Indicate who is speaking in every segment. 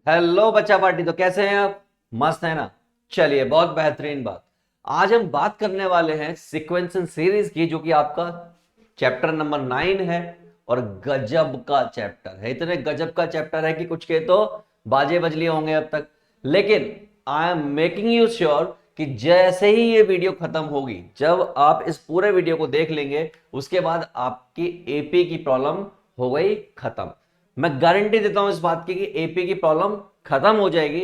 Speaker 1: Hello बच्चा party. तो कैसे हैं आप? मस्त है ना? चलिए, बहुत बेहतरीन बात। आज हम बात करने वाले हैं सीक्वेंस एंड सीरीज की, जो कि आपका चैप्टर नंबर 9 है और गजब का चैप्टर है। इतने गजब का चैप्टर है कि कुछ के तो बाजे बज लिए होंगे अब तक। लेकिन I am making you sure कि जैसे ही ये वीडियो खत्म होगी, जब आप इस पूरे वीडियो को देख लेंगे, उसके बाद आपकी एपी की प्रॉब्लम हो गई खत्म। मैं गारंटी देता हूं इस बात की कि एपी की प्रॉब्लम खत्म हो जाएगी।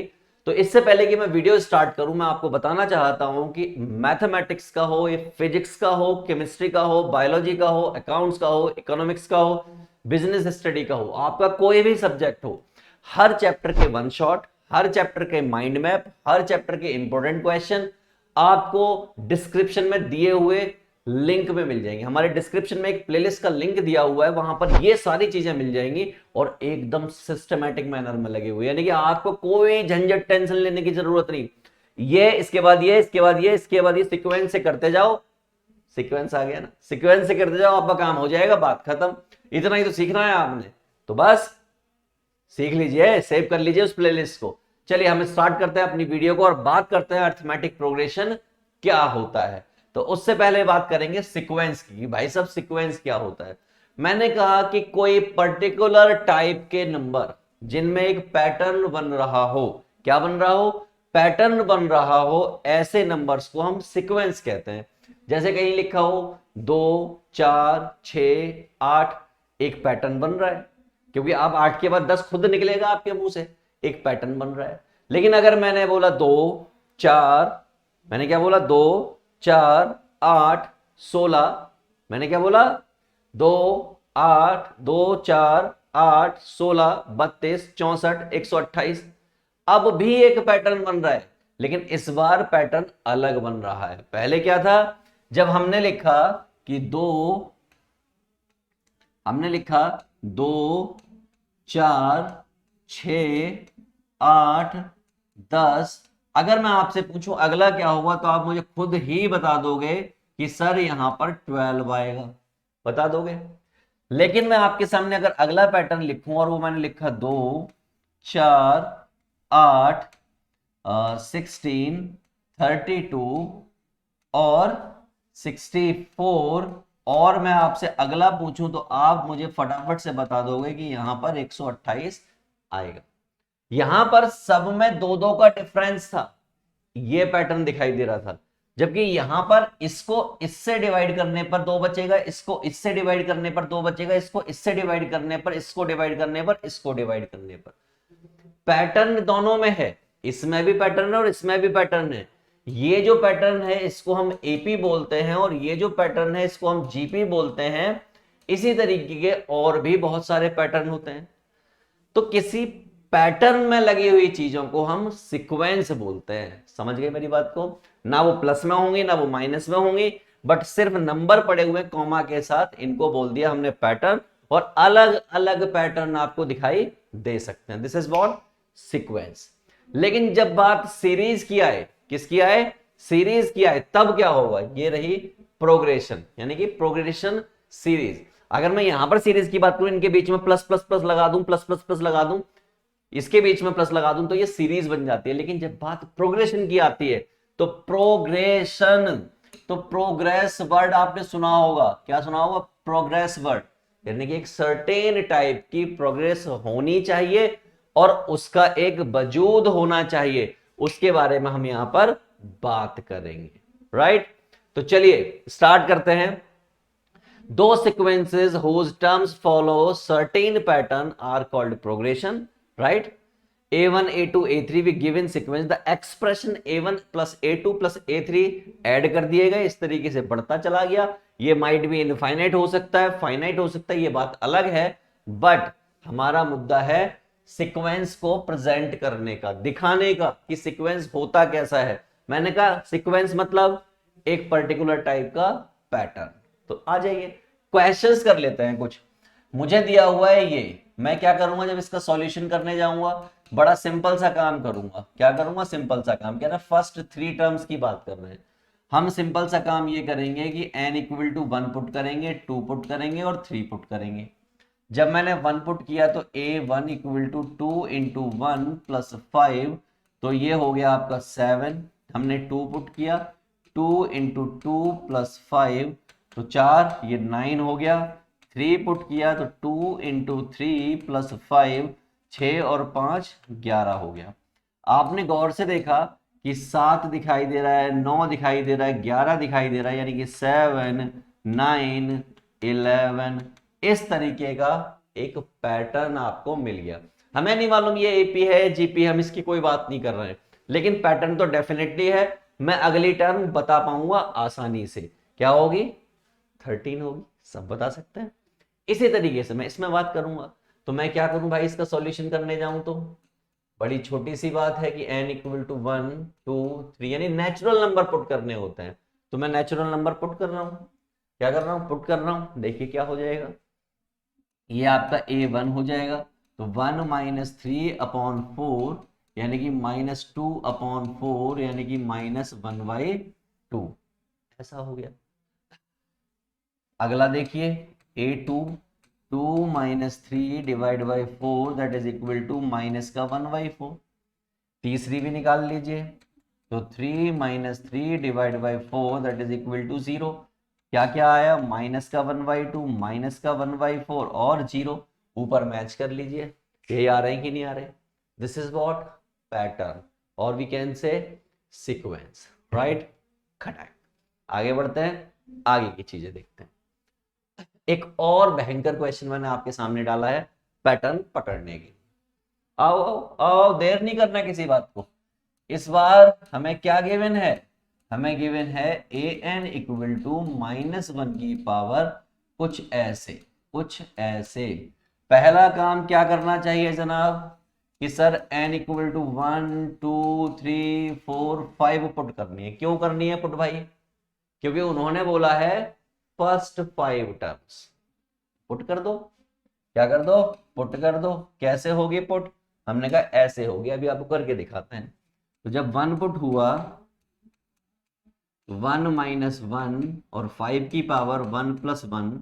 Speaker 1: तो इससे पहले कि मैं वीडियो स्टार्ट करूं, मैं आपको बताना चाहता हूं कि मैथमेटिक्स का हो, ये फिजिक्स का हो, केमिस्ट्री का हो, बायोलॉजी का हो, अकाउंट्स का हो, इकोनॉमिक्स का हो, बिजनेस स्टडी का हो, आपका कोई भी सब्जेक्ट हो, हर चैप्टर के वन शॉट, हर चैप्टर के माइंड मैप, हर चैप्टर के इंपॉर्टेंट क्वेश्चन आपको डिस्क्रिप्शन में दिए हुए लिंक में मिल जाएंगे। हमारे डिस्क्रिप्शन में एक प्लेलिस्ट का लिंक दिया हुआ है, वहां पर ये सारी चीजें मिल जाएंगी और एकदम सिस्टमैटिक मैनर में लगे हुए, यानी कि आपको कोई झंझट टेंशन लेने की जरूरत नहीं। ये इसके बाद ये, इसके बाद ये, इसके बाद ये, सीक्वेंस से करते जाओ। सीक्वेंस आ गया ना? सीक्वेंस से करते जाओ, आपका काम हो जाएगा, बात खत्म। इतना ही तो सीखना है आपने, तो बस सीख लीजिए, सेव कर लीजिए उस प्लेलिस्ट को। चलिए हम स्टार्ट करते हैं अपनी वीडियो को और बात करते हैं अरिथमेटिक प्रोग्रेशन क्या होता है। तो उससे पहले बात करेंगे सीक्वेंस की। भाई साहब, सीक्वेंस क्या होता है? मैंने कहा कि कोई पर्टिकुलर टाइप के नंबर जिनमें एक पैटर्न बन रहा हो। क्या बन रहा हो? पैटर्न बन रहा हो, ऐसे नंबर्स को हम सीक्वेंस कहते हैं। जैसे कहीं लिखा हो 2 4 6 8, एक पैटर्न बन रहा है, क्योंकि आप 8 के बाद 10 खुद निकलेगा आपके मुंह से, एक पैटर्न बन रहा है। लेकिन अगर मैंने बोला 2 4, मैंने क्या बोला? 2 4 8 16, मैंने क्या बोला? 2 8 2 4 8 16 32 64 128। अब भी एक पैटर्न बन रहा है, लेकिन इस बार पैटर्न अलग बन रहा है। पहले क्या था? जब हमने लिखा 2 4 6 8 10, अगर मैं आपसे पूछूं अगला क्या होगा, तो आप मुझे खुद ही बता दोगे कि सर यहां पर 12 आएगा, बता दोगे। लेकिन मैं आपके सामने अगर अगला पैटर्न लिखूं और वो मैंने लिखा 2 4 8 16 32 और 64, और मैं आपसे अगला पूछूं तो आप मुझे फटाफट से बता दोगे कि यहां पर 128 आएगा। यहां पर सब में दो दो का डिफरेंस था, ये पैटर्न दिखाई दे रहा था। जबकि यहां पर इसको इससे डिवाइड करने पर दो बचेगा, इसको इससे डिवाइड करने पर दो बचेगा, इसको इससे डिवाइड करने पर, इसको डिवाइड करने पर, इसको डिवाइड करने पर। पैटर्न दोनों में है, इसमें भी पैटर्न है और इसमें भी पैटर्न है। ये जो पैटर्न है इसको हम एपी बोलते हैं और ये जो पैटर्न है इसको हम जीपी बोलते हैं। इसी तरीके के और भी बहुत सारे पैटर्न होते हैं। तो किसी पैटर्न में लगी हुई चीजों को हम सीक्वेंस बोलते हैं। समझ गए मेरी बात को? ना वो प्लस में होंगी ना वो माइनस में होंगी, बट सिर्फ नंबर पड़े हुए कॉमा के साथ इनको बोल दिया हमने पैटर्न, और अलग अलग पैटर्न आपको दिखाई दे सकते हैं। This is what sequence. लेकिन जब बात सीरीज की आए, किसकी आए? सीरीज की आए, तब क्या होगा? ये रही प्रोग्रेशन, यानी कि प्रोग्रेशन सीरीज। अगर मैं यहां पर सीरीज की बात करूं, इनके बीच में प्लस प्लस प्लस लगा दूं, प्लस प्लस प्लस लगा दूं, इसके बीच में प्लस लगा दूं, तो ये सीरीज बन जाती है। लेकिन जब बात प्रोग्रेशन की आती है तो प्रोग्रेशन, तो प्रोग्रेस वर्ड आपने सुना होगा। क्या सुना होगा? प्रोग्रेस वर्ड, यानी कि एक सर्टेन टाइप की प्रोग्रेस होनी चाहिए और उसका एक वजूद होना चाहिए, उसके बारे में हम यहां पर बात करेंगे। राइट? तो चलिए स्टार्ट करते हैं। दो sequences whose terms follow certain pattern are called progression, right? A1 A2 A3 we given sequence, the expression A1 plus A2 plus A3 add कर दिए गए, इस तरीके से बढ़ता चला गया। ये माइट भी इनफाइनाइट हो सकता है, फाइनाइट हो सकता है, ये बात अलग है। बट हमारा मुद्दा है सीक्वेंस को प्रेजेंट करने का, दिखाने का कि सीक्वेंस होता कैसा है। मैंने कहा सीक्वेंस मतलब एक पर्टिकुलर टाइप का पैटर्न। तो आ जाइए क्वेश्चंस कर लेते हैं कुछ। मुझे दिया हुआ है ये, मैं क्या करूंगा जब इसका सॉल्यूशन करने जाऊंगा? बड़ा सिंपल सा काम करूंगा। क्या करूंगा? सिंपल सा काम। क्या ना, फर्स्ट 3 टर्म्स की बात कर रहे हैं हम। सिंपल सा काम ये करेंगे कि n इक्वल टू 1 पुट करेंगे, 2 पुट करेंगे और 3 पुट करेंगे। जब मैंने 1 पुट किया तो A1 equal to 2 into 1 plus 5, तो ये हो गया आपका 7। हमने 2 पुट किया, 2 इंटू 2 प्लस 5 तो 4, ये 9 हो गया। 3 पुट किया तो 2 इंटू 3 प्लस 5, 6 और 5 11 हो गया। आपने गौर से देखा कि 7 दिखाई दे रहा है, 9 दिखाई दे रहा है, 11 दिखाई दे रहा है, यानी कि 7 9 11, इस तरीके का एक पैटर्न आपको मिल गया। हमें नहीं मालूम ये एपी है जीपी, हम इसकी कोई बात नहीं कर रहे हैं, लेकिन पैटर्न तो डेफिनेटली है। मैं अगली टर्म बता पाऊंगा आसानी से, क्या होगी? 13 होगी, सब बता सकते हैं। इसी तरीके से मैं इसमें बात करूंगा, तो मैं क्या करूं भाई, इसका सॉल्यूशन करने जाऊं तो बड़ी छोटी सी बात है कि n इक्वल टू 1 2 3, यानी नेचुरल नंबर पुट करने होते हैं। तो मैं नेचुरल नंबर पुट कर रहा हूं, क्या कर रहा हूं, पुट कर रहा हूं। देखिए क्या हो जाएगा, ये आपका A1 हो जाएगा, तो 1 माइनस 3/4 यानी कि -2/4 यानी कि -1/2, ऐसा हो गया। अगला देखिए A2, 2 minus 3 divide by 4 that is equal to minus का 1/4। तीसरी भी निकाल लीजिए, तो 3 minus 3 divide by 4 that is equal to 0। क्या क्या आया, माइनस का 1/2, माइनस का 1/4 और 0। ऊपर मैच कर लीजिए, ये आ रहे हैं कि नहीं आ रहे। दिस इज व्हाट, पैटर्न, और we can say sequence, right. खटाक, आगे बढ़ते हैं, आगे की चीजें देखते हैं। एक और भयंकर क्वेश्चन मैंने आपके सामने डाला है पैटर्न पकड़ने की। आओ आओ आओ, देर नहीं करना किसी बात को। इस बार हमें क्या गिवन है, हमें गिवन है an इक्वल टू -1 की पावर कुछ ऐसे, कुछ ऐसे। पहला काम क्या करना चाहिए जनाब, कि sir n equal to 1 2 3 4 5 put करनी है। क्यों करनी है पुट भाई, क्योंकि उन्होंने बोला है फर्स्ट 5 टर्म्स पुट कर दो। क्या कर दो, पुट कर दो। कैसे होगी पुट, हमने कहा ऐसे होगी, अभी आपको करके दिखाते हैं। तो जब 1 पुट हुआ, 1 माइनस 1 और 5 की पावर 1 प्लस 1,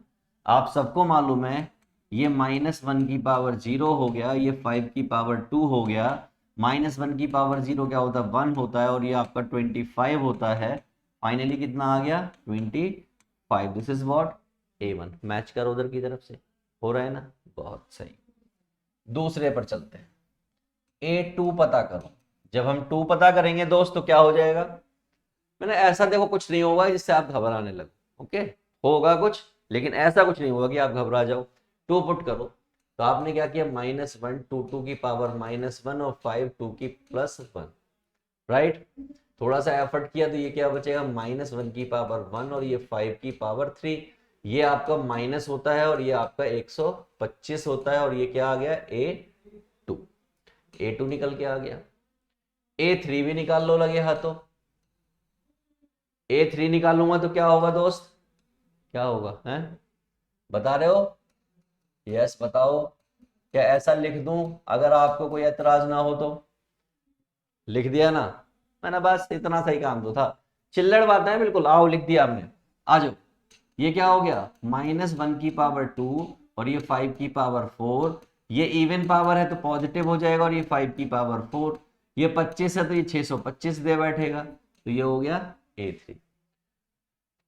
Speaker 1: आप सबको मालूम है ये -1 की पावर 0 हो गया, ये 5 की पावर 2 हो गया। -1 की पावर 0 क्या होता है, 1 होता है, और ये आपका 25 होता है। फाइनली कितना आ गया, 25। This is what, A1। Match करो उधर की तरफ से, हो रहा है ना, बहुत सही। दूसरे पर चलते हैं, A2 पता करो। जब हम 2 पता करेंगे दोस्त तो क्या हो जाएगा, मैंने ऐसा देखो कुछ नहीं होगा जिससे आप घबराने लगो, ओके। होगा कुछ, लेकिन ऐसा कुछ नहीं होगा कि आप घबरा जाओ। 2 पुट करो, तो आपने क्या किया, -1 2 की पावर -1 और 5 2 की +1, राइट। थोड़ा सा एफर्ट किया तो ये क्या बचेगा, -1 की पावर 1 और ये 5 की पावर 3। ये आपका माइनस होता है और ये आपका 125 होता है, और ये क्या आ गया, A2। A2 निकल के आ गया। A3 भी निकाल लो लगे हाथों। A3 निकालूंगा तो क्या होगा दोस्त, क्या होगा, हैं बता रहे हो, यस बताओ। क्या ऐसा लिख दूं, अगर आपको कोई एतराज ना हो तो? लिख दिया ना मैंने, बस इतना सही काम तो था। चिल्लड़ बात है बिल्कुल, आओ लिख दिया हमने, आ जाओ। ये क्या हो गया, -1 की पावर 2 और ये 5 की पावर 4। ये इवन पावर है तो पॉजिटिव हो जाएगा, और ये 5 की पावर 4। ये 25 है तो ये 625 दे बैठेगा, तो ये हो गया A3।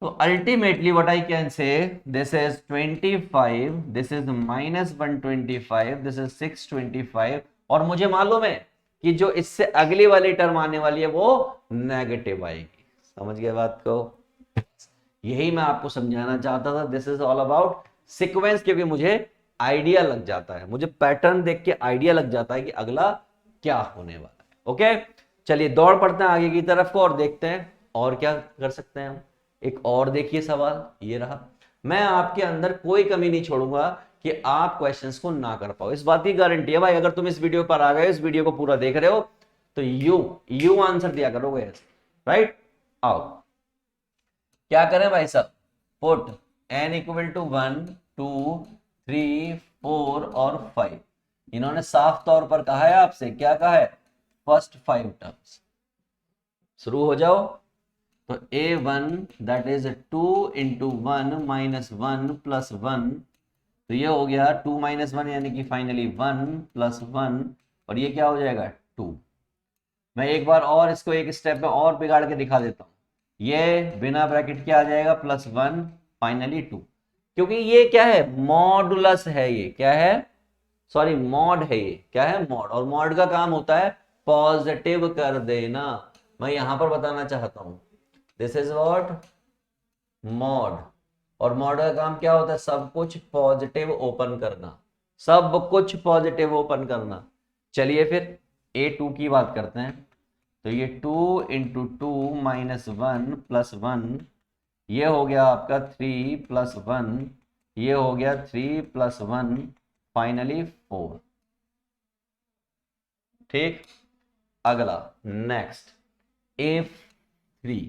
Speaker 1: तो ultimately what I can say, this is 25, this is -125, this is 625, और मुझे मालूम है कि जो इससे अगली वाली टर्म आने वाली है वो नेगेटिव आएगी। समझ गए बात को, यही मैं आपको समझाना चाहता था। This is all about sequence, क्योंकि मुझे आइडिया लग जाता है, मुझे पैटर्न देख के आइडिया लग जाता है कि अगला क्या होने वाला है। ओके, चलिए दौड़ पड़ते हैं आगे की तरफ को और देखते हैं और क्या कर सकते हैं हम। एक और देखिए सवाल, ये रहा। मैं आपके अंदर कोई कमी नहीं छोड़ूंगा कि आप क्वेश्चंस को ना कर पाओ, इस बात की गारंटी है भाई। अगर तुम इस वीडियो पर आ गए, इस वीडियो को पूरा देख रहे हो, तो यू आंसर दिया करोगे, राइट। आओ क्या करें भाई साहब, पुट n इक्वल टू 1 2 3 4 और 5। इन्होंने साफ तौर पर कहा है आपसे, क्या कहा है, फर्स्ट 5 टर्म्स। शुरू हो जाओ। तो A1 दैट इज 2 इंटू 1 -1 + 1 तो ये हो गया 2 - 1 यानी कि फाइनली 1 + 1 और ये क्या हो जाएगा 2। मैं एक बार और इसको एक स्टेप में और बिगाड़ के दिखा देता हूँ। ये बिना ब्रैकेट के आ जाएगा +1 फाइनली 2, क्योंकि ये क्या है मॉडुलस है, ये क्या है सॉरी मॉड है, ये क्या है मॉड, और मॉड का काम होता है पॉजिटिव कर देना। मैं यहां पर बताना चाहता हूं दिस इज व्हाट मॉड, और मॉड का काम क्या होता है सब कुछ पॉजिटिव ओपन करना, सब कुछ पॉजिटिव ओपन करना। चलिए फिर A2 की बात करते हैं। तो ये 2 × 2 - 1 + 1 ये हो गया आपका 3 + 1, ये हो गया 3 + 1 फाइनली 4। ठीक, अगला नेक्स्ट A3,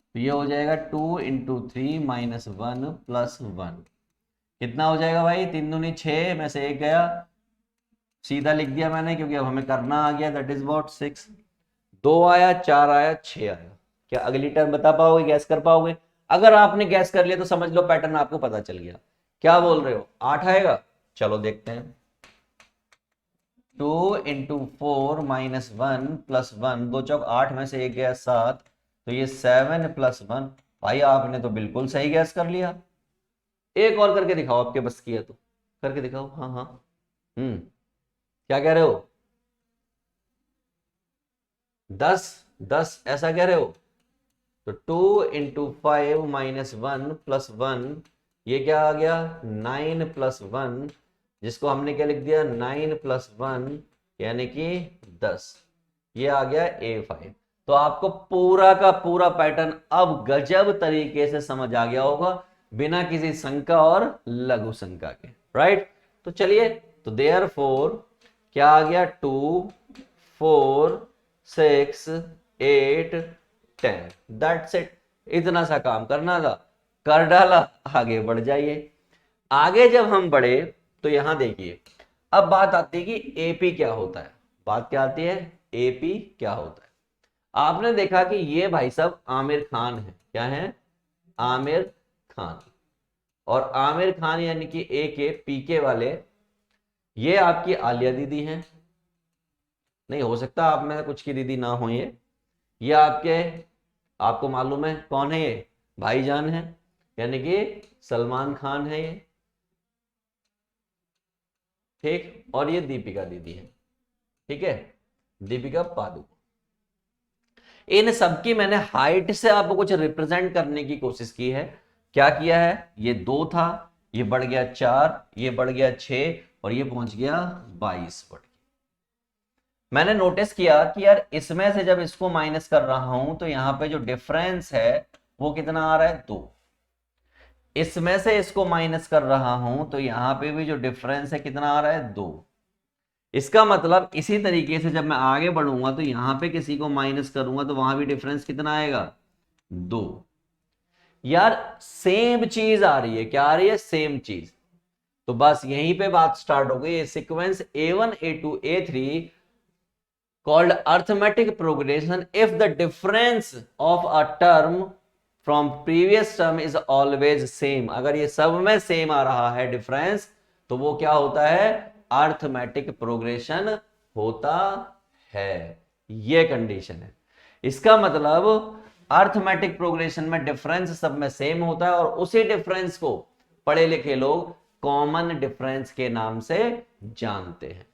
Speaker 1: तो ये हो जाएगा 2 × 3 - 1 + 1 कितना हो जाएगा भाई 3 दूनी 6 में से 1 गया, सीधा लिख दिया मैंने क्योंकि अब हमें करना आ गया, दैट इज व्हाट 6। 2 आया, 4 आया, 6 आया। क्या अगली टर्म बता पाओगे, गैस कर पाओगे? अगर आपने गैस कर लिया तो समझ लो पैटर्न आपको पता चल गया। क्या बोल रहे हो 8 आएगा? चलो देखते हैं। 2 × 4 - 1 + 1 2 चौक 8 में से 1 गया 7, तो ये 7 + 1। भाई आपने तो बिल्कुल सही गैस कर लिया। एक और करके दिखाओ, आपके बस की है तो करके दिखाओ। हाँ हाँ क्या कह रहे हो? 10 10 ऐसा कह रहे हो? तो 2 × 5 - 1 + 1 ये क्या आ गया 9 + 1, जिसको हमने क्या लिख दिया 9 + 1 यानी कि 10। ये आ गया A5। तो आपको पूरा का पूरा पैटर्न अब गजब तरीके से समझ आ गया होगा, बिना किसी शंका और लघु शंका के, राइट? तो चलिए, तो देयरफॉर क्या आ गया 2 4 6 8 10, दैट्स इट। इतना सा काम करना था, कर डाला, आगे बढ़ जाइए। आगे जब हम बढ़े तो यहां देखिए, अब बात आती है कि एपी क्या होता है। बात क्या आती है एपी क्या होता है। आपने देखा कि ये भाई साहब आमिर खान है, क्या है आमिर खान, और आमिर खान यानी कि ए के पीके वाले ये आपकी आलिया दीदी हैं। नहीं हो सकता आप में कुछ की दीदी ना हो, ये आपके आपको मालूम है कौन है, ये भाईजान है यानी कि सलमान खान है ये, ठीक। और ये दीपिका दीदी है, ठीक है, दीपिका पादुकोण। इन सबकी मैंने हाइट से आपको कुछ रिप्रेजेंट करने की कोशिश की है। क्या किया है, ये 2 था, ये बढ़ गया 4, ये बढ़ गया 6 और ये पहुंच गया 22 बढ़ गया। मैंने नोटिस किया कि यार इसमें से जब इसको माइनस कर रहा हूं तो यहां पे जो डिफरेंस है वो कितना आ रहा है 2। इसमें से इसको माइनस कर रहा हूं तो यहां पे भी जो डिफरेंस है कितना आ रहा है 2। इसका मतलब इसी तरीके से जब मैं आगे बढ़ूंगा तो यहां पे किसी को माइनस करूंगा तो वहां भी डिफरेंस कितना आएगा 2। यार सेम चीज आ रही है, क्या आ रही है सेम चीज। तो बस यहीं पे बात स्टार्ट हो गई। Sequence A1 A2 A3 called arithmetic progression if the difference of a term from previous term is always same। अगर ये सब में सेम आ रहा है डिफरेंस तो वो क्या होता है अर्थमेटिक प्रोग्रेशन होता है। ये कंडीशन है। इसका मतलब अर्थमेटिक प्रोग्रेशन में डिफरेंस सब में सेम होता है और उसी डिफरेंस को पढ़े लिखे लोग कॉमन डिफरेंस के नाम से जानते हैं।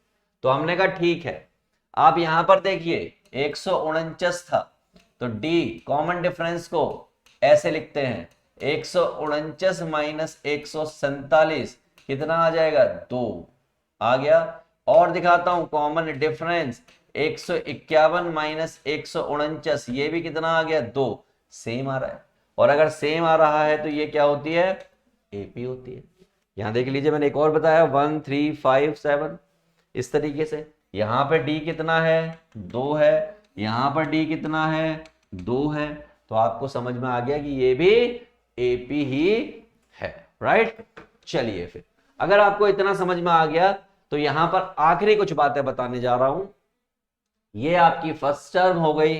Speaker 1: तो हमने कहा ठीक है, आप यहां पर देखिए 149 था तो डी कॉमन डिफरेंस को ऐसे लिखते हैं 149 - 147 कितना आ जाएगा 2 आ गया। और दिखाता हूं कॉमन डिफरेंस 151 - 149 ये भी कितना आ गया 2, सेम आ रहा है। और अगर सेम आ रहा है तो ये क्या होती है एपी होती है। यहां देख लीजिए मैंने एक और बताया 1 3 5 7 इस तरीके से। यहां पे डी कितना है 2 है, यहां पर डी कितना है 2 है, तो आपको समझ में आ गया कि ये भी एपी ही है, राइट। चलिए फिर अगर आपको इतना समझ में आ गया तो यहां पर आखिरी कुछ बातें बताने जा रहा हूं। ये आपकी फर्स्ट टर्म हो गई,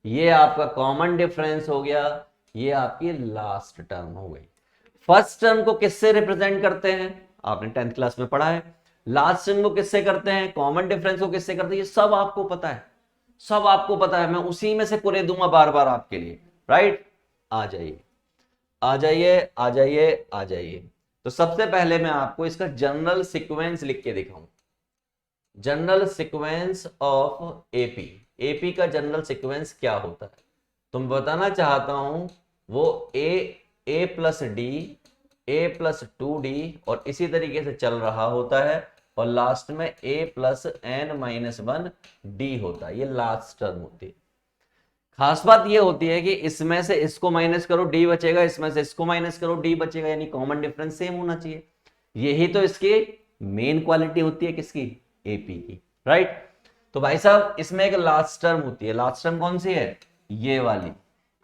Speaker 1: ये आपका कॉमन डिफरेंस हो गया, ये आपकी लास्ट टर्म हो गई। फर्स्ट टर्म को किससे रिप्रेजेंट करते हैं आपने 10th क्लास में पढ़ा है। लास्ट टर्म को किससे करते हैं, कॉमन डिफरेंस को किससे करते हैं, ये सब आपको पता है, सब आपको पता है, मैं उसी में से कुरे दूंगा बार बार आपके लिए, राइट। आ जाइए आ जाइए आ जाइए आ जाइए। तो सबसे पहले मैं आपको इसका जनरल सीक्वेंस लिख के दिखाऊं, general sequence of AP. AP का जनरल सीक्वेंस क्या होता है तो मैं बताना चाहता हूं, वो ए प्लस डी, ए प्लस 2d और इसी तरीके से चल रहा होता है, और लास्ट में ए प्लस एन माइनस 1d होता है, ये लास्ट टर्म होती है। खास बात ये होती है कि इसमें से इसको माइनस करो डी बचेगा, इसमें से इसको माइनस करो डी बचेगा, यानी कॉमन डिफरेंस सेम होना चाहिए। यही तो इसकी मेन क्वालिटी होती है, किसकी, एपी की, राइट। तो भाई साहब इसमें एक लास्ट टर्म होती है, लास्ट टर्म कौन सी है, ये वाली।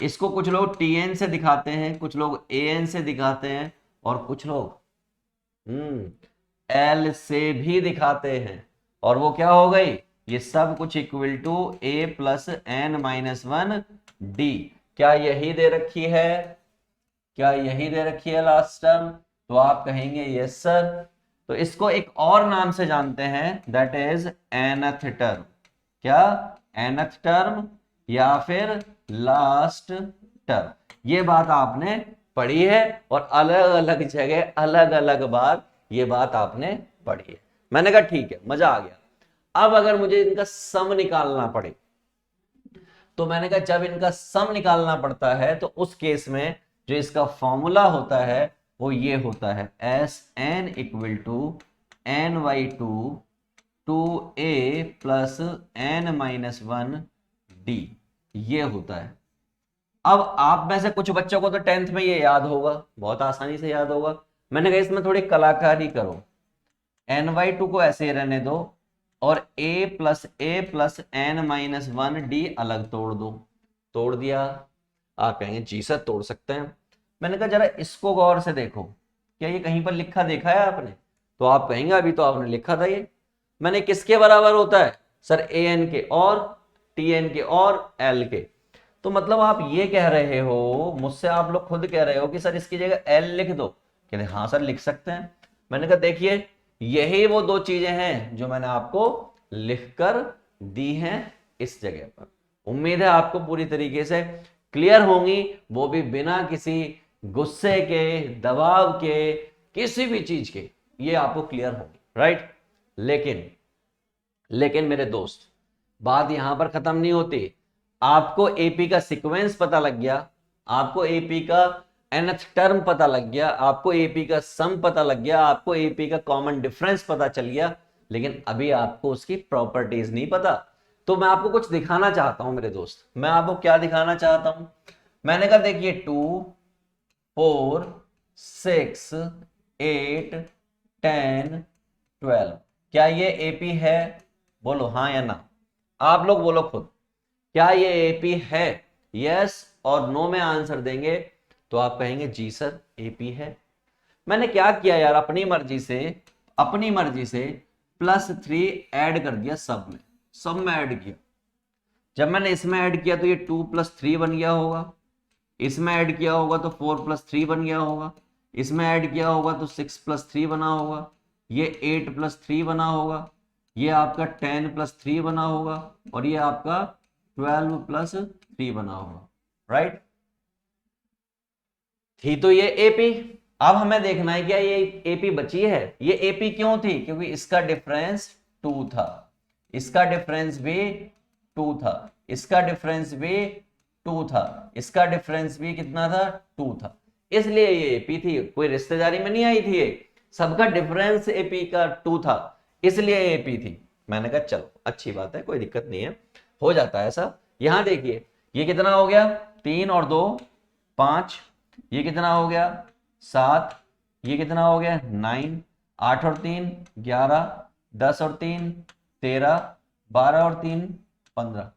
Speaker 1: इसको कुछ लोग टीएन से दिखाते हैं, कुछ लोग एएन से दिखाते हैं, और कुछ लोग एल से भी दिखाते हैं, और वो क्या हो गई, ये सब कुछ equal to A plus N minus 1d। क्या यही दे रखी है, क्या यही दे रखी है लास्ट टर्म, तो आप कहेंगे यस सर। तो इसको एक और नाम से जानते हैं, दैट इज nth टर्म। क्या, nth टर्म या फिर लास्ट टर्म, ये बात आपने पढ़ी है, और अलग अलग जगह अलग अलग बार ये बात आपने पढ़ी है। मैंने कहा ठीक है, मजा आ गया। अब अगर मुझे इनका सम निकालना पड़े, तो मैंने कहा जब इनका सम निकालना पड़ता है तो उस केस में जो इसका फॉर्मूला होता है वो ये होता है, S n equal to n by two A plus N minus 1d, ये होता है। अब आप में से कुछ बच्चों को तो 10th में ये याद होगा, बहुत आसानी से याद होगा। मैंने कहा इसमें थोड़ी कलाकारी करो, n/2 को ऐसे रहने दो, और a plus N minus 1d अलग तोड़ दो। तोड़ दिया, आप कहेंगे जी सर तोड़ सकते हैं। मैंने कहा जरा इसको गौर से देखो, क्या ये कहीं पर लिखा देखा है आपने, तो आप कहेंगे अभी तो आपने लिखा था ये। मैंने किसके बराबर होता है सर, an के और tn के और l के। तो मतलब आप ये कह रहे हो मुझसे, आप लोग खुद कह रहे हो कि सर इसकी जगह l लिख दो, कहते हाँ सर लिख सकते हैं। मैंने कहा देखिए यही वो दो चीजें हैं जो मैंने आपको लिखकर दी हैं इस जगह पर। उम्मीद है आपको पूरी तरीके से क्लियर होंगी, वो भी बिना किसी गुस्से के, दबाव के, किसी भी चीज के, ये आपको क्लियर होंगी, राइट। लेकिन मेरे दोस्त बात यहां पर खत्म नहीं होती। आपको एपी का सीक्वेंस पता लग गया, आपको एपी का nth टर्म पता लग गया, आपको एपी का सम पता लग गया, आपको एपी का कॉमन डिफरेंस पता चल गया, लेकिन अभी आपको उसकी प्रॉपर्टीज नहीं पता। तो मैं आपको कुछ दिखाना चाहता हूं मेरे दोस्त। मैं आपको क्या दिखाना चाहता हूं, मैंने कहा देखिए 2 4 6 8 10 12, क्या ये एपी है, बोलो हाँ या ना, आप लोग बोलो खुद, क्या ये एपी है। यस और नो में आंसर देंगे तो आप कहेंगे जी सर एपी है। मैंने क्या किया यार, अपनी मर्जी से +3 ऐड कर दिया, सब में ऐड किया। जब मैंने इसमें ऐड किया तो ये 2 + 3 बन गया होगा, इसमें ऐड किया होगा तो 4 + 3 बन गया होगा, इसमें ऐड किया होगा तो 6 + 3 बना होगा, ये 8 + 3 बना होगा, ये आपका 10 + 3 बना होगा, और ये आपका 12 + 3 बना होगा, राइट। थी तो ये एपी। अब हमें देखना है क्या ये एपी बची है। ये एपी क्यों थी, क्योंकि इसका डिफरेंस 2 था, इसका डिफरेंस भी 2 था, इसका डिफरेंस भी 2 था, इसका डिफरेंस भी कितना था, 2 था, इसलिए ये एपी थी। कोई रिश्तेदारी में नहीं आई थी ये, सबका डिफरेंस एपी का 2 था, इसलिए एपी थी। मैंने कहा चलो अच्छी बात है, कोई दिक्कत नहीं है, हो जाता है ऐसा। यहां देखिए ये कितना हो गया, 3 और 2 5, ये कितना हो गया 7, ये कितना हो गया 9, 8 और 3 11, 10 और 3 13, 12 और 3 15।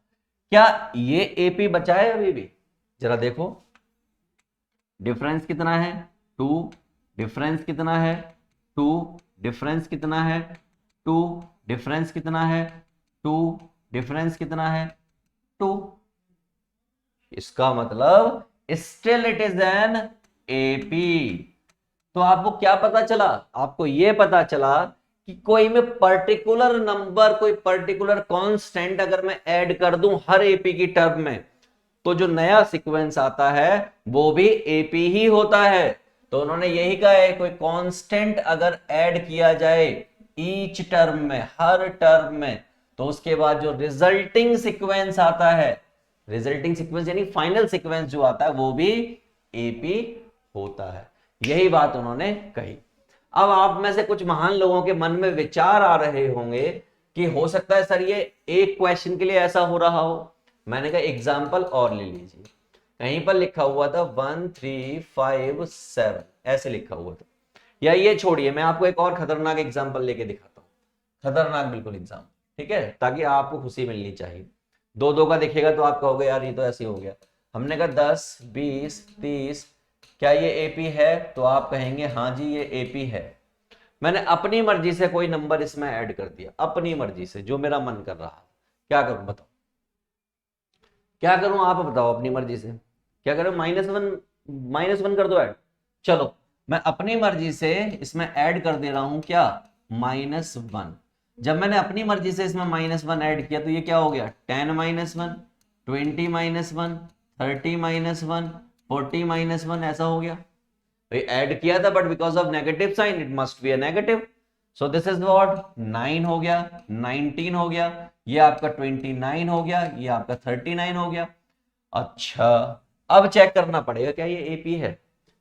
Speaker 1: क्या ये एपी बचा है अभी भी, जरा देखो डिफरेंस कितना है 2, डिफरेंस कितना है 2, डिफरेंस कितना है 2, डिफरेंस कितना है 2, डिफरेंस कितना है 2। इसका मतलब still it is an AP. तो आपको क्या पता चला, आपको यह पता चला कि कोई मैं पर्टिकुलर नंबर, कोई पर्टिकुलर कांस्टेंट अगर मैं ऐड कर दूं हर एपी की टर्म में, तो जो नया सीक्वेंस आता है वो भी एपी ही होता है। तो उन्होंने यही कहा है, कोई कांस्टेंट अगर ऐड किया जाए ईच टर्म में, हर टर्म में, तो उसके बाद जो रिजल्टिंग सीक्वेंस आता है, रिजल्टिंग सीक्वेंस यानी फाइनल सीक्वेंस जो आता है, वो भी एपी होता है। यही बात उन्होंने कही। अब आप में से कुछ महान लोगों के मन में विचार आ रहे होंगे कि हो सकता है सर ये एक क्वेश्चन के लिए ऐसा हो रहा हो। मैंने कहा एग्जाम्पल और ले लीजिए, कहीं पर लिखा हुआ था 1 3 5 7 ऐसे लिखा हुआ था, या ये छोड़िए मैं आपको एक और खतरनाक एग्जाम्पल लेके दिखाता हूं, खतरनाक बिल्कुल एग्जाम्पल, ठीक है, ताकि आपको खुशी मिलनी चाहिए। दो दो का दिखेगा तो आप कहोगे यार ये तो ऐसे हो गया। हमने कहा 10 20 30, क्या ये एपी है? तो आप कहेंगे हाँ जी ये एपी है। मैंने अपनी मर्जी से कोई नंबर इसमें ऐड कर दिया, अपनी मर्जी से जो मेरा मन कर रहा, क्या करूं बताओ, क्या करूं आप बताओ, अपनी मर्जी से क्या करूं? -1 कर दो ऐड। चलो मैं अपनी मर्जी से इसमें ऐड कर दे रहा हूं क्या, -1। जब मैंने अपनी मर्जी से इसमें -1 ऐड किया तो ये क्या हो गया, 10 -1, 20 -1, 30 -1, 40 -1 ऐसा हो गया। ऐड किया था but because of negative sign it must be a negative, so this is what 9 हो गया, 19 हो गया, ये आपका 29 हो गया, ये आपका 39 हो गया। अच्छा अब चेक करना पड़ेगा क्या ये एपी है।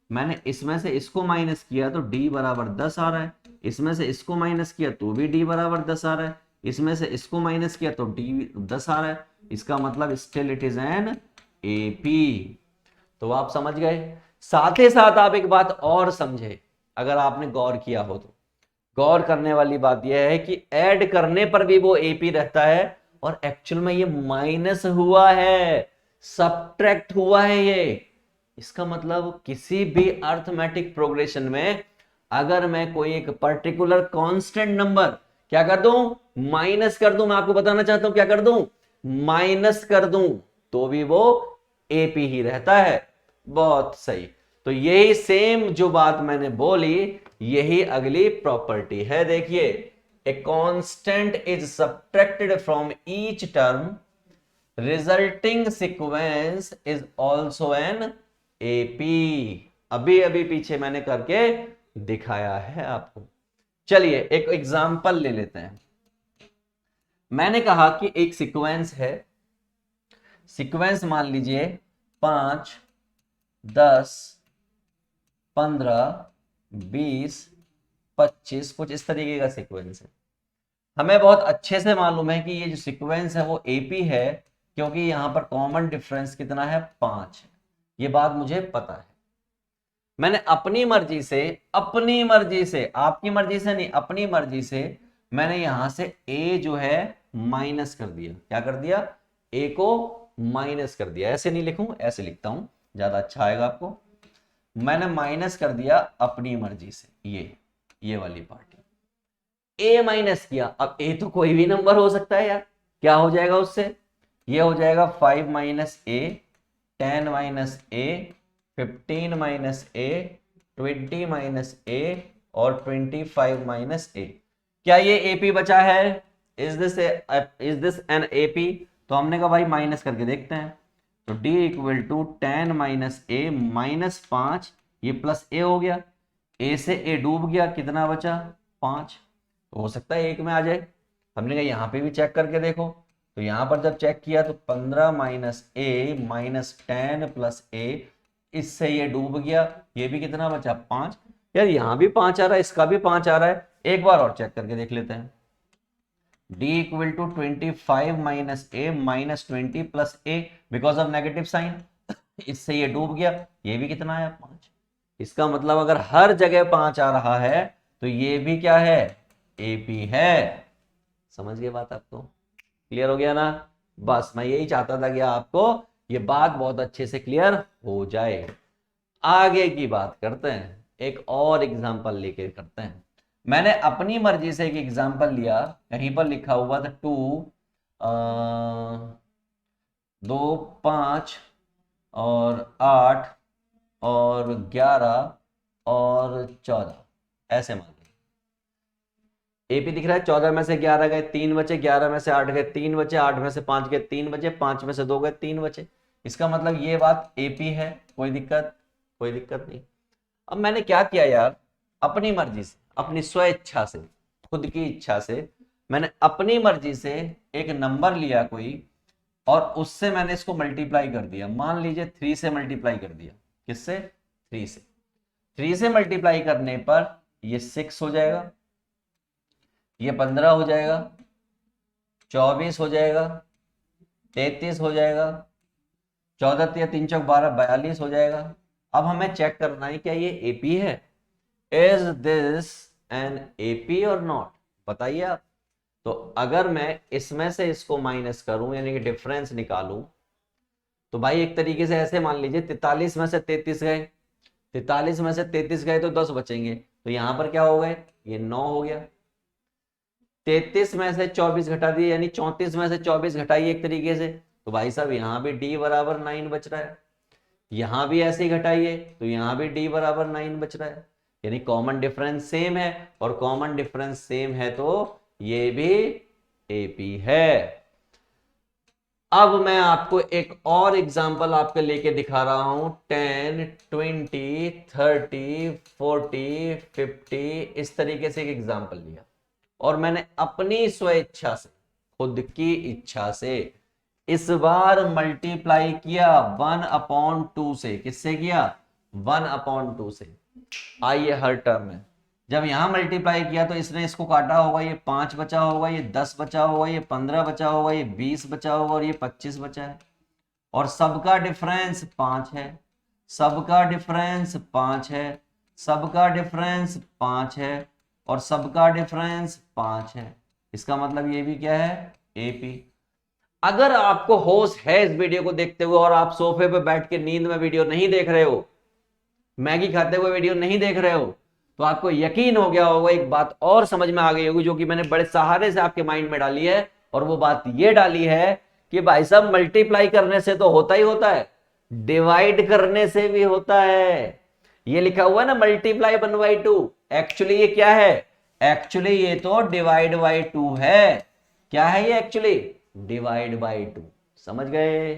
Speaker 1: मैंने इसमें से इसको माइनस किया तो डी बराबर 10 आ रहा है, इसमें से इसको माइनस किया तो भी डी बराबर 10 आ रहा है, इसमें से इसको माइनस किया तो डी 10 आ रहा है, इसका मतलब still it is an AP. तो आप समझ गए। साथ ही साथ आप एक बात और समझे, अगर आपने गौर किया हो तो, गौर करने वाली बात यह है कि ऐड करने पर भी वो एपी रहता है, और एक्चुअल में ये माइनस हुआ है, सब्ट्रैक्ट हुआ है ये। इसका मतलब किसी भी अर्थमेटिक प्रोग्रेशन में अगर मैं कोई एक पर्टिकुलर कांस्टेंट नंबर क्या कर दूं, माइनस कर दूं, मैं आपको बताना चाहता हूं क्या कर दूं, माइनस कर दूं, तो भी वो एपी ही रहता है। बहुत सही। तो यही सेम जो बात मैंने बोली, यही अगली प्रॉपर्टी है। देखिए, a constant is subtracted from each term, resulting sequence is also an AP. अभी अभी पीछे मैंने करके दिखाया है आपको। चलिए एक एग्जाम्पल ले लेते हैं। मैंने कहा कि एक सीक्वेंस है, सीक्वेंस मान लीजिए 5 10 15 20 25 कुछ इस तरीके का सीक्वेंस है। हमें बहुत अच्छे से मालूम है कि ये जो सीक्वेंस है वो एपी है, क्योंकि यहां पर कॉमन डिफरेंस कितना है, 5 है। ये बात मुझे पता है। मैंने अपनी मर्जी से, अपनी मर्जी से, आपकी मर्जी से नहीं, अपनी मर्जी से मैंने यहां से ए जो है माइनस कर दिया। क्या कर दिया, ए को माइनस कर दिया। ऐसे नहीं लिखूं, ऐसे लिखता हूं, ज्यादा अच्छा आएगा आपको। मैंने माइनस कर दिया अपनी मर्जी से, ये वाली पार्टी ए माइनस किया। अब ए तो कोई भी नंबर हो सकता है यार, क्या हो जाएगा उससे, ये हो जाएगा 5 minus A, 10 minus A, 15 minus a, 20 minus ए और 25 माइनस ए। क्या ये एपी बचा है, इज दिस एन एपी? तो हमने कहा भाई माइनस करके देखते हैं। तो d इक्वल टू 10 माइनस ए -5, ये प्लस ए हो गया, ए से ए डूब गया, कितना बचा 5। तो हो सकता है एक में आ जाए। हमने कहा यहाँ पे भी चेक करके देखो, तो यहाँ पर जब चेक किया तो 15 माइनस ए -10 प्लस ए, इससे ये डूब गया, ये भी कितना बचा 5। यार यहाँ भी 5 आ रहा है, इसका भी 5 आ रहा है, एक बार और चेक करके देख लेते हैं। d equal to 25 minus a -20 plus a, because of negative sign, इससे ये डूब गया, ये भी कितना आया 5। इसका मतलब अगर हर जगह 5 आ रहा है तो ये भी क्या है, एपी है। समझ गए बात आपको, क्लियर हो गया ना? बस मैं यही चाहता था कि आपको ये बात बहुत अच्छे से क्लियर हो जाए। आगे की बात करते हैं, एक और एग्जांपल लेके करते हैं। मैंने अपनी मर्जी से एक एग्जांपल लिया, कहीं पर लिखा हुआ था 2 2 5 और 8 और 11 और 14, ऐसे मान लीजिए। एपी दिख रहा है, 14 में से 11 गए 3 बचे, 11 में से 8 गए 3 बचे, 8 में से 5 गए 3 बचे, 5 में से 2 गए 3 बचे। इसका मतलब ये बात एपी है, कोई दिक्कत? कोई दिक्कत नहीं। अब मैंने क्या किया यार, अपनी मर्जी से, अपनी स्व इच्छा से, खुद की इच्छा से मैंने अपनी मर्जी से एक नंबर लिया कोई, और उससे मैंने इसको मल्टीप्लाई कर दिया। मान लीजिए 3 से मल्टीप्लाई कर दिया। किससे? 3 से। 3 से मल्टीप्लाई करने पर ये 6 हो जाएगा, ये 15 हो जाएगा, 24 हो जाएगा, 33 हो जाएगा, 14 या 3 चौक 12, 42 हो जाएगा। अब हमें चेक करना है क्या ये एपी है? इज दिस एन एपी और नॉट? बताइए आप। तो अगर मैं इसमें से इसको माइनस करूं, यानी कि डिफरेंस निकालूं, तो भाई एक तरीके से ऐसे मान लीजिए 43 में से 33 गए, 43 में से 33 गए तो 10 बचेंगे, तो यहां पर क्या हो गए? ये 9 हो गया। 33 में से 24 घटा दिए, यानी 34 में से 24 घटाइए एक तरीके से, तो भाई साहब यहां भी d बराबर 9 बच रहा है। यहां भी ऐसे ही घटाइए तो यहां भी d बराबर 9 बच रहा है, यानी कॉमन डिफरेंस सेम है, और कॉमन डिफरेंस सेम है तो ये भी एपी है। अब मैं आपको एक और एग्जांपल आपके लेके दिखा रहा हूं। 10, 20, 30, 40, 50 इस तरीके से एक एग्जांपल लिया, और मैंने अपनी स्वेच्छा से, खुद की इच्छा से इस बार मल्टीप्लाई किया 1/2 से। किससे किया? 1/2 से। आइए हर टर्म में, जब यहां मल्टीप्लाई किया तो इसने इसको काटा होगा, ये 5 बचा होगा, ये 10 बचा होगा, ये 15 बचा होगा, ये 20 बचा होगा, और ये 25 बचा है। और सबका डिफरेंस 5 है, सबका डिफरेंस 5 है, सबका डिफरेंस 5 है, और सबका डिफरेंस 5 है। इसका मतलब ये भी क्या है? एपी। अगर आपको होश है इस वीडियो को देखते हुए, और आप सोफे पे बैठ के नींद में वीडियो नहीं देख रहे हो, मैगी खाते हुए वीडियो नहीं देख रहे हो, तो आपको यकीन हो गया होगा, एक बात और समझ में आ गई होगी जो कि मैंने बड़े सहारे से आपके माइंड में डाली है, और वो बात ये डाली है कि भाई साहब मल्टीप्लाई करने से तो होता ही होता है, डिवाइड करने से भी होता है। ये लिखा हुआ है ना मल्टीप्लाई 1/2, एक्चुअली ये क्या है? एक्चुअली ये तो डिवाइड बाई 2 है। क्या है ये? Actually divide by 2। समझ गए?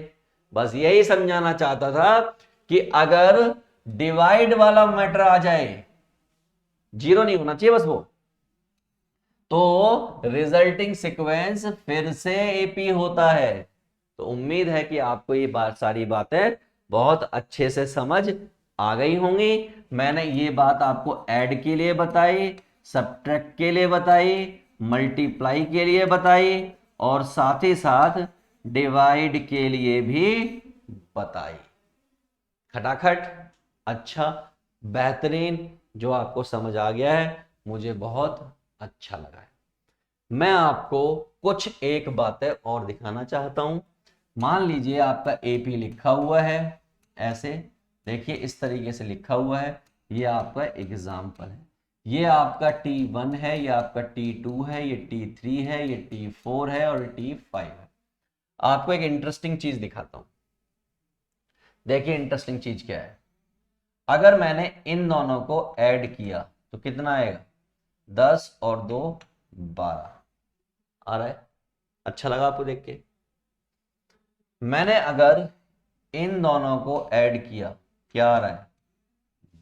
Speaker 1: बस यही समझाना चाहता था कि अगर डिवाइड वाला मैटर आ जाए, जीरो नहीं होना चाहिए बस वो, तो रिजल्टिंग सीक्वेंस फिर से एपी होता है। तो उम्मीद है कि आपको ये सारी बातें बहुत अच्छे से समझ आ गई होंगी। मैंने ये बात आपको ऐड के लिए बताई, सब्ट्रैक्ट के लिए बताई, मल्टीप्लाई के लिए बताई, और साथ ही साथ डिवाइड के लिए भी बताई। खटाखट, अच्छा, बेहतरीन, जो आपको समझ आ गया है, मुझे बहुत अच्छा लगा है। मैं आपको कुछ एक बातें और दिखाना चाहता हूं। मान लीजिए आपका एपी लिखा हुआ है ऐसे, देखिए इस तरीके से लिखा हुआ है, ये आपका एग्जाम्पल है। ये आपका T1 है, ये आपका T2 है, ये T3 है, ये T4 है, और T5 है। आपको एक इंटरेस्टिंग चीज दिखाता हूं। देखिए इंटरेस्टिंग चीज क्या है। अगर मैंने इन दोनों को ऐड किया तो कितना आएगा? 10 और 2 12 आ रहा है। अच्छा लगा आपको देख के? मैंने अगर इन दोनों को ऐड किया, क्या आ रहा है?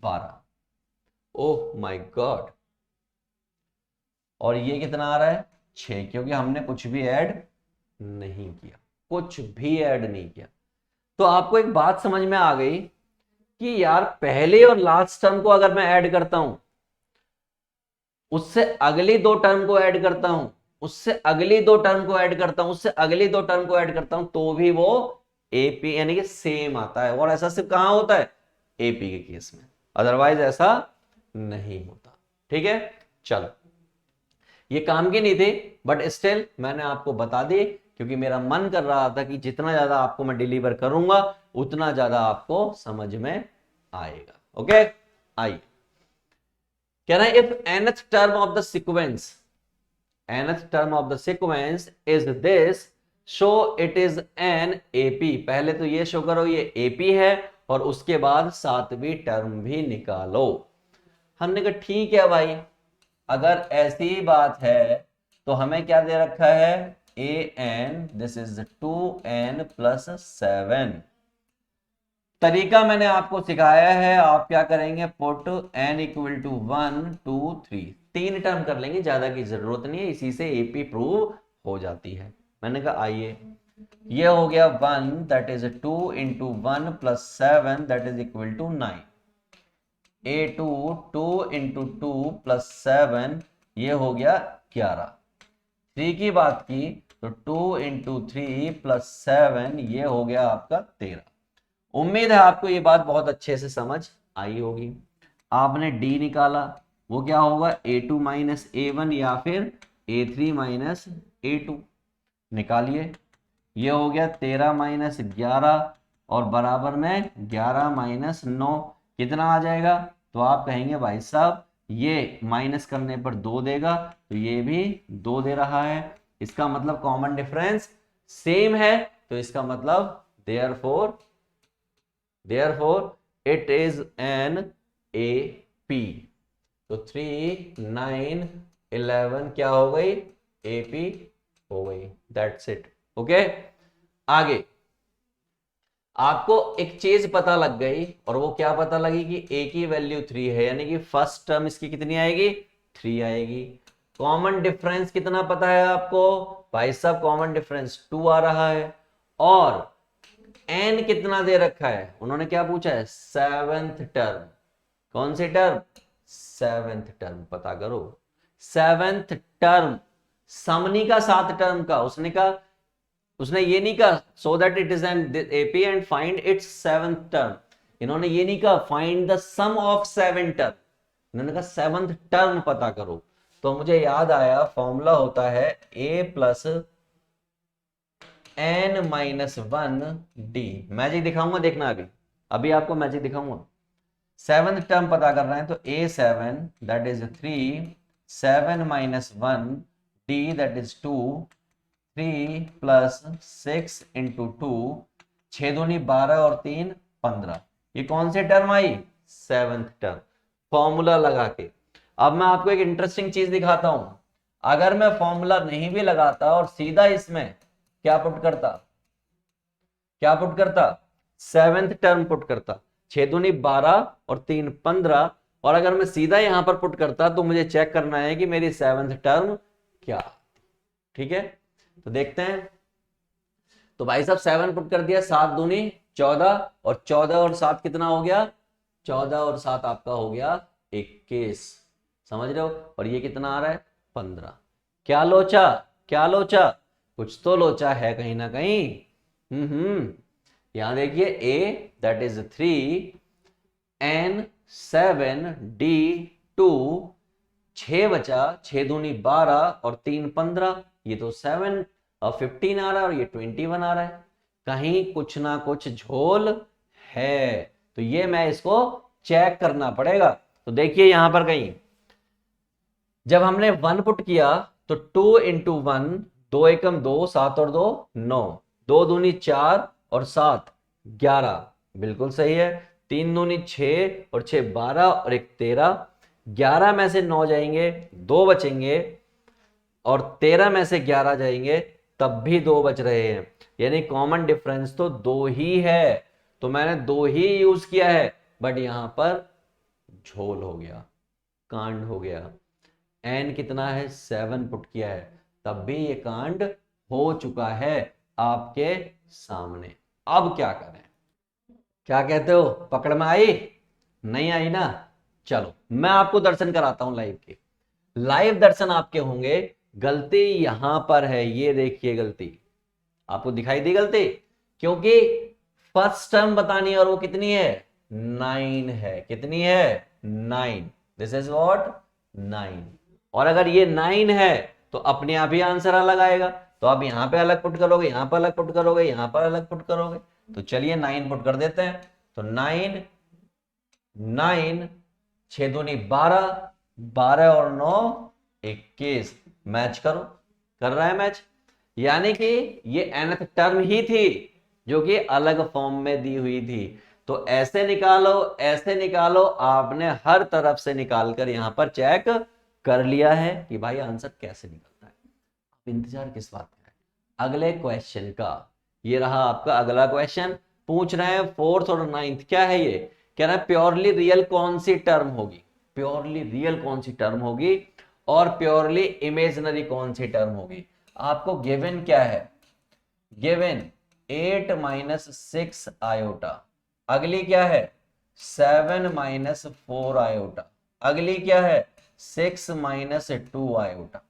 Speaker 1: 12। Oh my God. और ये कितना आ रहा है? 6, क्योंकि हमने कुछ भी ऐड नहीं किया, कुछ भी ऐड नहीं किया। तो आपको एक बात समझ में आ गई कि यार पहले और लास्ट टर्म को अगर मैं ऐड करता हूं, उससे अगली 2 टर्म को ऐड करता हूं, उससे अगली 2 टर्म को ऐड करता हूं, उससे अगली 2 टर्म को ऐड करता हूं, तो भी वो एपी यानी कि सेम आता है। और ऐसा सिर्फ कहां होता है? एपी के केस में, अदरवाइज ऐसा नहीं होता। ठीक है, चलो, ये काम की नहीं थी, बट स्टिल मैंने आपको बता दी, क्योंकि मेरा मन कर रहा था कि जितना ज्यादा आपको मैं डिलीवर करूंगा उतना ज्यादा आपको समझ में आएगा। ओके, आइए। कह रहा है if nth term of the sequence, nth term of the sequence is this, show it is an AP. पहले तो ये शो करो ये एपी है, और उसके बाद 7वीं टर्म भी निकालो। हमने कहा ठीक है भाई, अगर ऐसी बात है तो हमें क्या दे रखा है, an, this is 2n plus 7। तरीका मैंने आपको सिखाया है, आप क्या करेंगे, put n equal to 1 2 3, 3 term कर लेंगे, ज्यादा की जरूरत नहीं है, इसी से एपी प्रूव हो जाती है। मैंने कहा आइए, ये हो गया 1, that is 2 into 1 plus 7 that is equal to 9। a2 2 into 2 plus 7 ये हो गया 11। 3 की बात की तो 2 इंटू 3 प्लस 7 ये हो गया आपका 13। उम्मीद है आपको ये बात बहुत अच्छे से समझ आई होगी। आपने d निकाला, वो क्या होगा, a2 माइनस a1 या फिर a3 माइनस a2, निकालिए। ये हो गया 13 माइनस 11 और बराबर में 11 माइनस 9, कितना आ जाएगा, तो आप कहेंगे भाई साहब ये माइनस करने पर 2 देगा, तो ये भी 2 दे रहा है, इसका मतलब कॉमन डिफरेंस सेम है, तो इसका मतलब therefore it is an AP। तो 3 9 11 क्या हो गई, AP हो गई, दैट्स इट। ओके, आगे आपको एक चीज पता लग गई, और वो क्या पता लगी कि a की वैल्यू 3 है, यानी कि फर्स्ट टर्म इसकी कितनी आएगी, 3 आएगी। कॉमन डिफरेंस कितना पता है आपको, भाई साहब कॉमन डिफरेंस 2 आ रहा है, और n कितना दे रखा है, उन्होंने क्या पूछा है, 7th टर्म। कौन सी टर्म, 7th टर्म, पता करो 7th टर्म, समनी का 7 टर्म का, उसने ये नहीं कहा so that it is an AP and find its 7th term, इन्होंने ये नहीं कहा find the sum of 7 term, इन्होंने कहा 7th टर्म पता करो। तो मुझे याद आया फॉर्मूला होता है a plus n minus 1 d। Magic दिखाऊंगा, देखना अभी अभी आपको मैजिक दिखाऊंगा। 7th टर्म पता कर रहे हैं तो a7 that is 3, 7 minus 1 d that is 2, 3 plus 6 into 2, 6 दूनी 12 और 3 15। ये कौन सी टर्म आई, 7th टर्म, फॉर्मूला लगा के। अब मैं आपको एक इंटरेस्टिंग चीज दिखाता हूं, अगर मैं फॉर्मूला नहीं भी लगाता और सीधा इसमें क्या पुट करता, 7th टर्म पुट करता, 6 दूनी 12 और 3 15, और अगर मैं सीधा यहां पर पुट करता तो मुझे चेक करना है कि मेरी 7th टर्म क्या, ठीक है। तो देखते हैं, तो भाई साहब 7 पुट कर दिया, 7 दूनी 14, और 14 और 7 कितना हो गया, 14 और 7 आपका हो गया 21, समझ रहे हो, और ये कितना आ रहा है 15। क्या लोचा, कुछ तो लोचा है कहीं ना कहीं। यहां देखिए a that is 3, n 7 d 2, 6 बचा, 6 दूनी 12 और 3 15, ये तो 7 और 15 आ रहा है, और ये 21 आ रहा है, कहीं कुछ ना कुछ झोल है, तो ये मैं इसको चेक करना पड़ेगा। तो देखिए यहां पर कहीं जब हमने 1 पुट किया तो 2 इंटू 1, 2 एकम 2, 7 और 2 9, 2 दूनी 4 और 7 11, बिल्कुल सही है। 3 दूनी 6 और 6 12 और 1 13, 11 में से 9 जाएंगे, 2 बचेंगे, और 13 में से 11 जाएंगे, तब भी 2 बच रहे हैं, यानी कॉमन डिफरेंस तो 2 ही है, तो मैंने 2 ही यूज किया है, बट यहां पर झोल हो गया, कांड हो गया। n कितना है, 7 पुट किया है, तब भी ये कांड हो चुका है आपके सामने। अब क्या करें, क्या कहते हो, पकड़ में आई, नहीं आई ना, चलो मैं आपको दर्शन कराता हूं लाइव के, लाइव दर्शन आपके होंगे। गलती यहां पर है, ये देखिए गलती आपको दिखाई दी गलती, क्योंकि फर्स्ट टर्म बतानी है और वो कितनी है, 9 है, कितनी है 9, दिस इज व्हाट 9, और अगर ये 9 है तो अपने आप ही आंसर अलग आएगा, तो आप यहां पे अलग पुट करोगे, यहां पर अलग पुट करोगे, यहां पर अलग पुट करोगे, तो चलिए 9 पुट कर देते हैं। तो 9 9 6 दूनी 12, 12 और 9 21, मैच करो, कर रहा है मैच, यानी कि ये nth टर्म ही थी जो कि अलग फॉर्म में दी हुई थी, तो ऐसे निकालो, ऐसे निकालो, आपने हर तरफ से निकालकर यहां पर चेक कर लिया है कि भाई आंसर कैसे निकलता है। इंतजार किस बात का है, अगले क्वेश्चन का। ये रहा आपका अगला क्वेश्चन, पूछ रहे हैं फोर्थ और नाइन्थ। क्या है ये, कह रहा है प्योरली रियल कौन सी टर्म होगी, प्योरली रियल कौन सी टर्म होगी और प्योरली इमेजिनरी कौन सी टर्म होगी। आपको गिवन क्या है, गिवन 8 माइनस 6 आयोटा, अगली क्या है 7 माइनस 4 आयोटा, अगली क्या है 6 माइनस 2 आयोटा।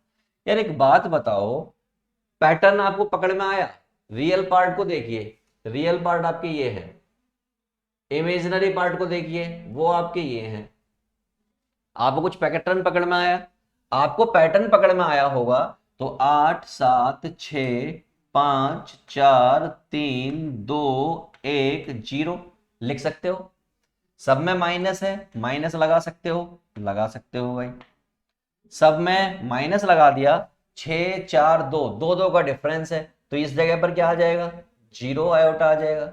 Speaker 1: यार एक बात बताओ, पैटर्न आपको पकड़ में आया। रियल पार्ट को देखिए, रियल पार्ट आपके ये है, इमेजिनरी पार्ट को देखिए वो आपके ये हैं। आपको कुछ पैटर्न पकड़ में आया, आपको पैटर्न पकड़ में आया होगा तो 8 7 6 5 4 3 2 1 0 लिख सकते हो। सब में माइनस है, माइनस लगा सकते हो, लगा सकते हो भाई। सब में माइनस लगा दिया, 6 4 2 दो दो का डिफरेंस है, तो इस जगह पर क्या आ जाएगा 0 आयोटा आ जाएगा।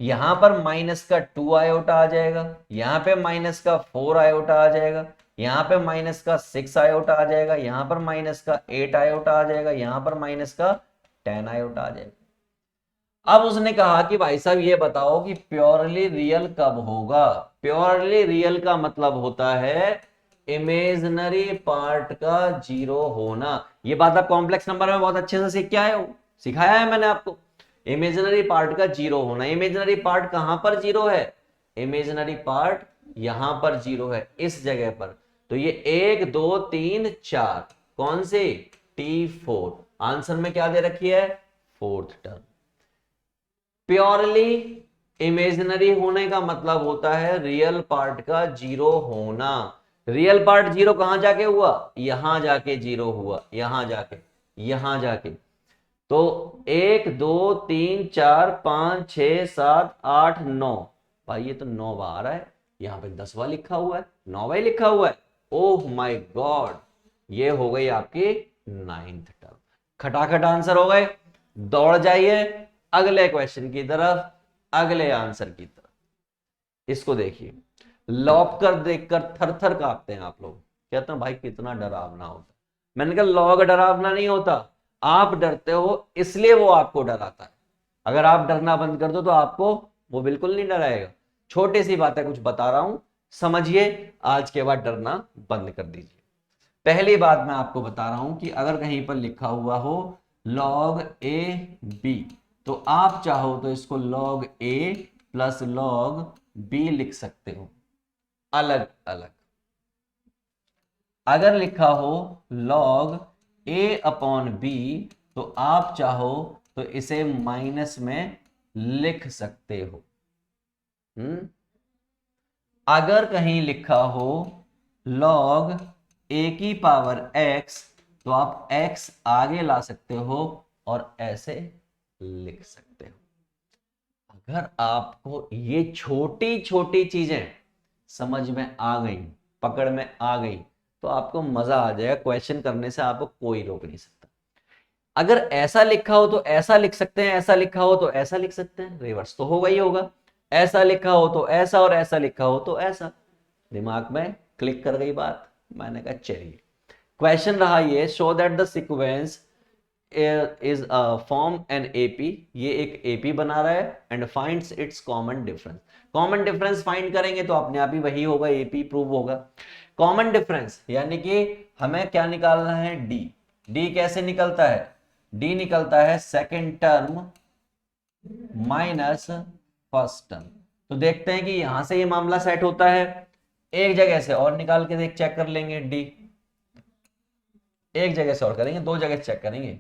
Speaker 1: यहां पर माइनस का 2 आयोटा आ जाएगा, यहां पे माइनस का 4 आयोटा आ जाएगा, यहां पे माइनस का 6 आयोटा आ जाएगा, यहां पर माइनस का 8 आयोटा आ जाएगा, यहां पर माइनस का 10 आयोटा आ जाएगा। अब उसने कहा कि भाई साहब ये बताओ कि प्योरली रियल कब होगा। प्योरली रियल का मतलब होता है इमेजिनरी पार्ट का 0 होना। ये बात आप कॉम्प्लेक्स नंबर में बहुत अच्छे से सीख के आए हो, सिखाया है मैंने आपको। इमेजिनरी पार्ट का 0 होना, इमेजिनरी पार्ट कहां पर 0 है, इमेजिनरी पार्ट यहां पर 0 है इस जगह पर। तो ये 1 2 3 4 कौन से T4, आंसर में क्या दे रखी है फोर्थ टर्म। प्योरली इमेजिनरी होने का मतलब होता है रियल पार्ट का 0 होना। रियल पार्ट 0 कहां जाके हुआ, यहां जाके 0 हुआ, यहां जाके, यहां जाके। तो 1 2 3 4 5 6 7 8 9, भाई ये तो 9 आ रहा है, यहां पे 10वां लिखा हुआ है, 9वां ही लिखा हुआ है। ओह माय गॉड, ये हो गई आपकी 9th टर्म। खटाखट आंसर हो गए। दौड़ जाइए अगले क्वेश्चन की तरफ, अगले आंसर की तरफ। इसको देखिए, लॉग कर देखकर थर थर कांपते हैं आप लोग, कहते हैं भाई कितना डरावना होता। मैंने कहा लॉग डरावना नहीं होता, आप डरते हो इसलिए वो आपको डराता है। अगर आप डरना बंद कर दो तो आपको वो बिल्कुल नहीं डराएगा। छोटी सी बात है, कुछ बता रहा हूं समझिए, आज के बाद डरना बंद कर दीजिए। पहली बात मैं आपको बता रहा हूं कि अगर कहीं पर लिखा हुआ हो log a b, तो आप चाहो तो इसको log a plus log b लिख सकते हो अलग अलग। अगर लिखा हो log a अपॉन b, तो आप चाहो तो इसे माइनस में लिख सकते हो। अगर कहीं लिखा हो log a की पावर x, तो आप x आगे ला सकते हो और ऐसे लिख सकते हो। अगर आपको ये छोटी छोटी चीजें समझ में आ गई, पकड़ में आ गई, तो आपको मजा आ जाएगा, क्वेश्चन करने से आपको कोई रोक नहीं सकता। अगर ऐसा लिखा हो तो ऐसा लिख सकते हैं, ऐसा लिखा हो तो ऐसा लिख सकते हैं, रिवर्स तो होगा ही होगा। ऐसा लिखा हो तो ऐसा और ऐसा लिखा हो तो ऐसा। दिमाग में क्लिक कर गई बात। मैंने कहा चलिए, क्वेश्चन रहा ये, show that the sequence is form an AP, ये एक एपी बना रहा है, and finds it's common difference. Common difference find करेंगे तो अपने आप ही वही होगा, एपी प्रूव होगा। कॉमन डिफरेंस यानी कि हमें क्या निकालना है, डी। डी कैसे निकलता है, डी निकलता है second term minus first term. तो देखते हैं कि यहां से ये मामला सेट होता है। एक जगह से और निकाल के देख, चेक कर लेंगे डी, एक जगह से और करेंगे, दो जगह से चेक करेंगे।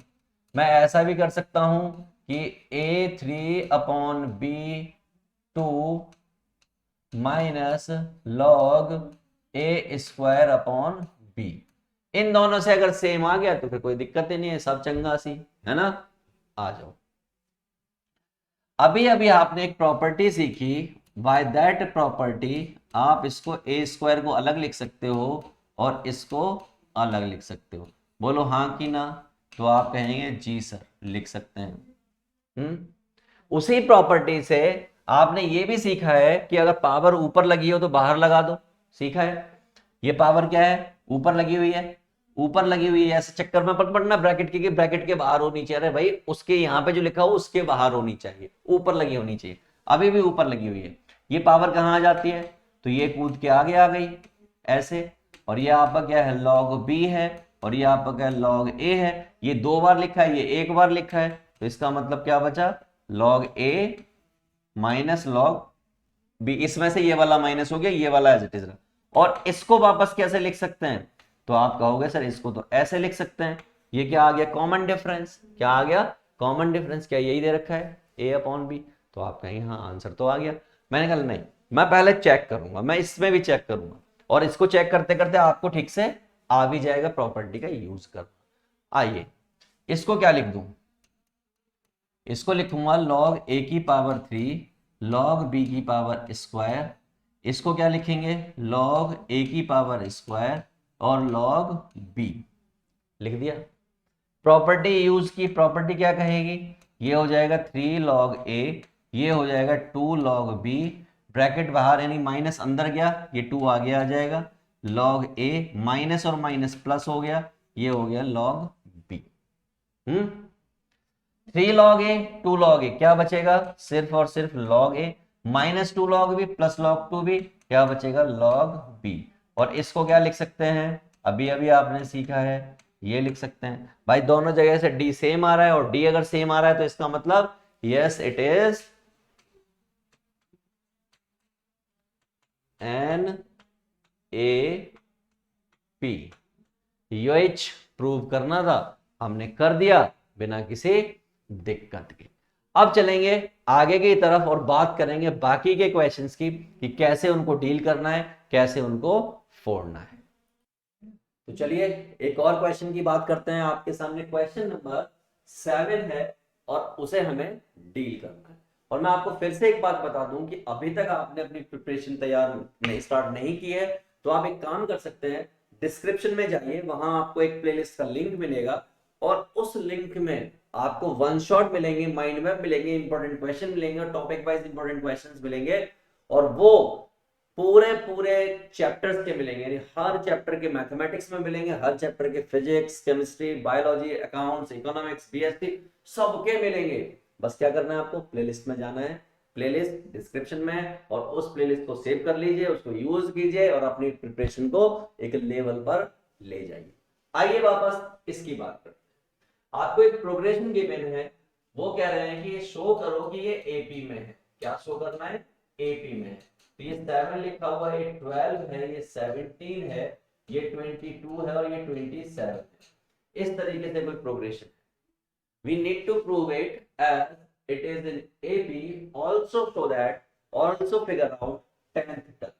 Speaker 1: मैं ऐसा भी कर सकता हूं कि a3 upon b2 minus log a square upon b। इन दोनों से अगर सेम आ गया तो फिर कोई दिक्कत ही नहीं है, सब चंगा सी है ना। आ जाओ, अभी अभी आपने एक प्रॉपर्टी सीखी, बाय दैट प्रॉपर्टी आप इसको ए स्क्वायर को अलग लिख सकते हो और इसको अलग लिख सकते हो। बोलो हाँ कि ना, तो आप कहेंगे जी सर लिख सकते हैं। उसी प्रॉपर्टी से आपने ये भी सीखा है कि अगर पावर ऊपर लगी हो तो बाहर लगा दो, सीखा है। ये पावर क्या है, ऊपर लगी हुई है, ऊपर लगी हुई है, ऐसे चक्कर में पट पड़ना ब्रैकेट के, ब्रैकेट के बाहर होनी चाहिए। अरे भाई उसके यहाँ पे जो लिखा हो उसके बाहर होनी चाहिए, ऊपर लगी होनी चाहिए। अभी भी ऊपर लगी हुई है। ये पावर कहाँ आ जाती है, तो ये कूद के आगे आ गई ऐसे, और ये आपका क्या है log b है, और ये आपका क्या log a है। ये 2 बार लिखा है, ये 1 बार लिखा है, तो इसका मतलब क्या बचा, log a minus log b। इसमें से ये वाला माइनस हो गया, ये वाला एज इट इज रहा। और इसको वापस कैसे लिख सकते हैं, तो आप कहोगे सर इसको तो ऐसे लिख सकते हैं। ये क्या आ गया, कॉमन डिफरेंस। क्या आ गया, कॉमन डिफरेंस। क्या यही दे रखा है a अपॉन b, तो आप कहेंगे हाँ आंसर तो आ गया। मैंने कहा नहीं, मैं पहले चेक करूंगा, मैं इसमें भी चेक करूंगा, और इसको चेक करते करते आपको ठीक से आ भी जाएगा प्रॉपर्टी का यूज कर। आइए इसको क्या लिख दूं, इसको लिखूंगा log a की पावर 3 log b की पावर स्क्वायर। इसको क्या लिखेंगे, log a की पावर स्क्वायर और log b, लिख दिया। प्रॉपर्टी यूज की, प्रॉपर्टी क्या कहेगी, ये हो जाएगा 3 log a, ये हो जाएगा 2 log b, ब्रैकेट बाहर यानी माइनस अंदर गया, ये 2 आगे आ जाएगा, log a माइनस और माइनस प्लस हो गया, ये हो गया log b। 3 log a 2 log a, क्या बचेगा, सिर्फ और सिर्फ log a, minus 2 log b plus log 2b, क्या बचेगा log b। और इसको क्या लिख सकते हैं, अभी अभी आपने सीखा है, ये लिख सकते हैं। भाई दोनों जगह से d सेम आ रहा है, और d अगर सेम आ रहा है तो इसका मतलब yes it is an A P. Uh prove करना था, हमने कर दिया बिना किसी दिक्कत के। अब चलेंगे आगे की तरफ और बात करेंगे बाकी के क्वेश्चंस की, कि कैसे उनको डील करना है, कैसे उनको फोड़ना है। तो चलिए एक और क्वेश्चन की बात करते हैं। आपके सामने क्वेश्चन नंबर 7 है, और उसे हमें डील करना है। और मैं आपको फिर से एक बात बता दूं कि अभी तक आपने अपनी प्रिपरेशन तैयार नहीं स्टार्ट नहीं की है, तो आप एक काम कर सकते हैं, डिस्क्रिप्शन में जाइए, वहां आपको एक प्लेलिस्ट का लिंक मिलेगा, और उस लिंक में आपको वन शॉट मिलेंगे, माइंड मैप मिलेंगे, इंपॉर्टेंट क्वेश्चन मिलेंगे, और टॉपिक वाइज इंपॉर्टेंट क्वेश्चंस मिलेंगे, और वो पूरे पूरे चैप्टर्स के मिलेंगे। यानी हर चैप्टर के मैथमेटिक्स में मिलेंगे, हर चैप्टर के physics, chemistry, biology, accounts, economics, BST, सबके मिलेंगे। बस क्या करना है आपको, प्लेलिस्ट में जाना है, प्लेलिस्ट डिस्क्रिप्शन में है, और उस प्लेलिस्ट को सेव कर लीजिए, उसको यूज कीजिए, और अपनी प्रिपरेशन को एक लेवल पर ले जाइए। आइए वापस इसकी बात करते हैं। आपको एक प्रोग्रेशन गिवन है, वो कह रहे हैं कि ये शो करो कि ये एपी में है। क्या शो करना है, एपी में है। तो ये 7 लिखा हुआ है, ये 12 है, ये 17 है, ये 22 है, और ये 27 है। इस तरीके से कोई प्रोग्रेशन है। We need to prove it as it is in AP, also so that also figure out 10th term।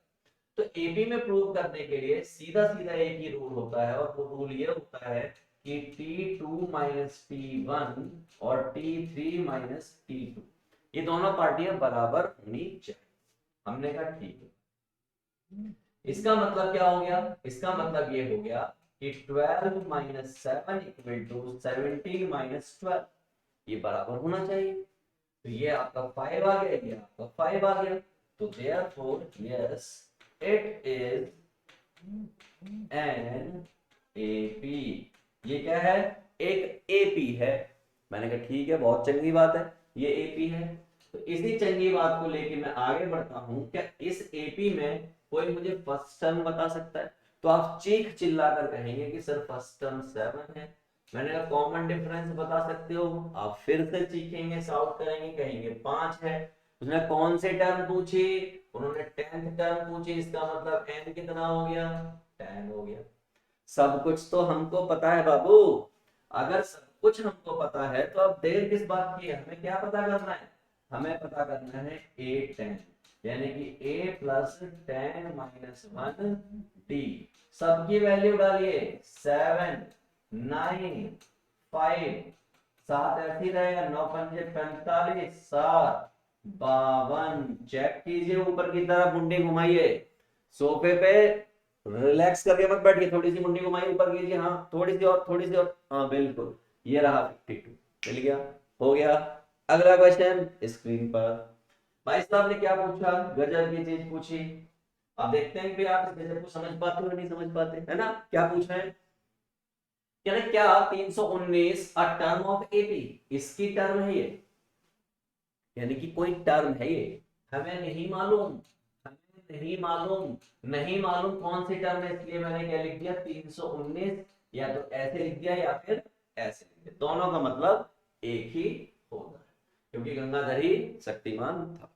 Speaker 1: तो AP में प्रूव करने के लिए सीधा सीधा एक ही रूल होता है, और वो रूल ये होता है कि T2 माइनस T1 और T3 माइनस T2, ये दोनों पार्टियां बराबर होनी चाहिए। हमने कहा ठीक है। इसका मतलब क्या हो गया, इसका मतलब ये हो गया कि 12 माइनस 7 इक्वल टू 17 माइनस 12, ये बराबर होना चाहिए। तो ये आपका 5 आ गया, ये आपका 5 आ गया। तो therefore yes it is an AP. ये क्या है, एक एपी है। मैंने कहा ठीक है, बहुत चंगी बात है, ये एपी है। तो इसी चंगी बात को लेके मैं आगे बढ़ता हूं। क्या इस एपी में कोई मुझे फर्स्ट टर्म बता सकता है, तो आप चीख चिल्लाकर कहेंगे कि सर फर्स्ट टर्म 7 है। मैंने कहा कॉमन डिफरेंस बता सकते हो, आप फिर से चीखेंगे, साउट करेंगे, कहेंगे 5 है। उसने कौन से टर्म पूछी, उन्होंने 10th टर्म पूछी, इसका मतलब n कितना हो गया, 10 हो गया। सब कुछ तो हमको पता है बाबू। अगर सब कुछ हमको पता है तो अब देर किस बात की है, हमें क्या पता करना है, हमें पता करना है a10, यानी कि a प्लस 10 माइनस 1 d। सबकी वैल्यू डालिए, 7 9 5, 7 ऐसे ही रहेगा, 9 पंजे 45, 7 52। चेक कीजिए, ऊपर की तरफ मुंडी घुमाइए, सोफे पे रिलैक्स करके मत बैठिए, थोड़ी सी मुंडी घुमाइए, ऊपर कीजिए, हाँ थोड़ी सी और, थोड़ी सी और, हाँ बिल्कुल, ये रहा 52। मिल गया, हो गया। अगला क्वेश्चन स्क्रीन पर, भाई साहब ने क्या पूछा, गजब की चीज पूछी। अब देखते हैं कि आप इस गजब को समझ पाते हो या नहीं समझ पाते, है ना। क्या पूछ रहे हैं, कह रहे क्या 319 अ टर्म ऑफ एपी, इसकी टर्म है ये, यानी कि कोई टर्म है ये, हमें नहीं मालूम, हमें नहीं मालूम, नहीं मालूम कौन सी टर्म है, इसलिए मैंने क्या लिख दिया 319, या तो ऐसे लिख दिया या फिर ऐसे लिख दिया, दोनों का मतलब एक ही होगा, क्योंकि गंगाधर ही शक्तिमान था,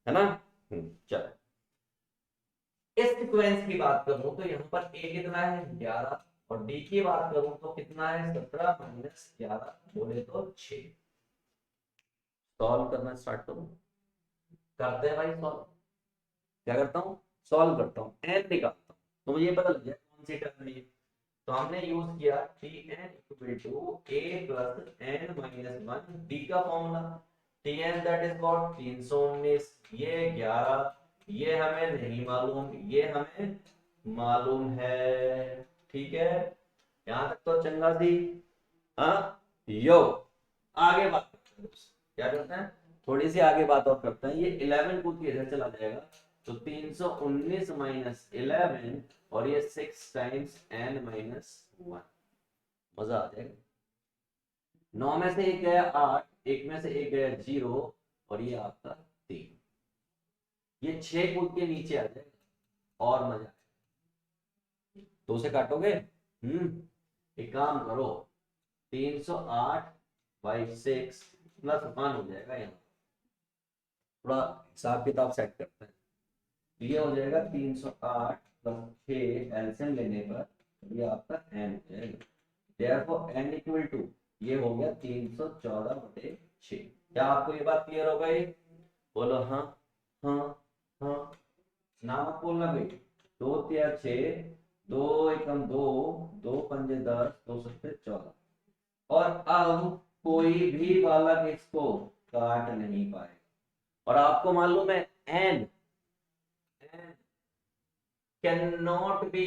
Speaker 1: है ना। चलो, इस सीक्वेंस की बात करूं तो यहाँ पर ए कितना है 11, और डी की बात करूं तो कितना है 17 माइनस 11 बोले तो 6। सॉल्व करना स्टार्ट करूं, करते हैं भाई सॉल्व। क्या करता हूँ, सॉल्व करता हूँ, एन निकालता हूँ, तो मुझे पता लग जाए कौन सी टर्म है। तो हमने यूज किया T N equal to A plus N minus one, D का formula, T N that is what 319, ये 11, ये हमें नहीं मालूम, ये हमें मालूम है, ठीक है। यहां तक तो चंगा सी। हाँ, यो आगे बात करते हैं, क्या करते हैं, थोड़ी सी आगे बात और करते हैं। ये 11 कूद के इधर चला जाएगा, तो 319 माइनस 11, और ये 6 टाइम्स n माइनस 1, मजा आ जाएगा। 9 में से एक गया 8, एक में से एक गया 0, और ये आपका 3, ये 6 कूद के नीचे आ जाएगा, और मजा आएगा। 2 से काटोगे, एक काम करो, 308 बाई 6 प्लस 1 हो जाएगा, यहाँ थोड़ा हिसाब किताब सेट करते हैं, ये हो जाएगा 308 प्लस 6 एलसीएम लेने पर ये आपका n हो जाएगा, therefore n इक्वल टू ये हो गया 314/6। क्या आपको ये बात क्लियर हो गई, बोलो हाँ, हाँ, हाँ, ना मत बोलना भाई। 2 तिया 6, 2 एकम 2, 2 पंजे 10, 2 सत्ते 14, और अब कोई भी बालक इसको काट नहीं पाए, और आपको मालूम है n cannot be,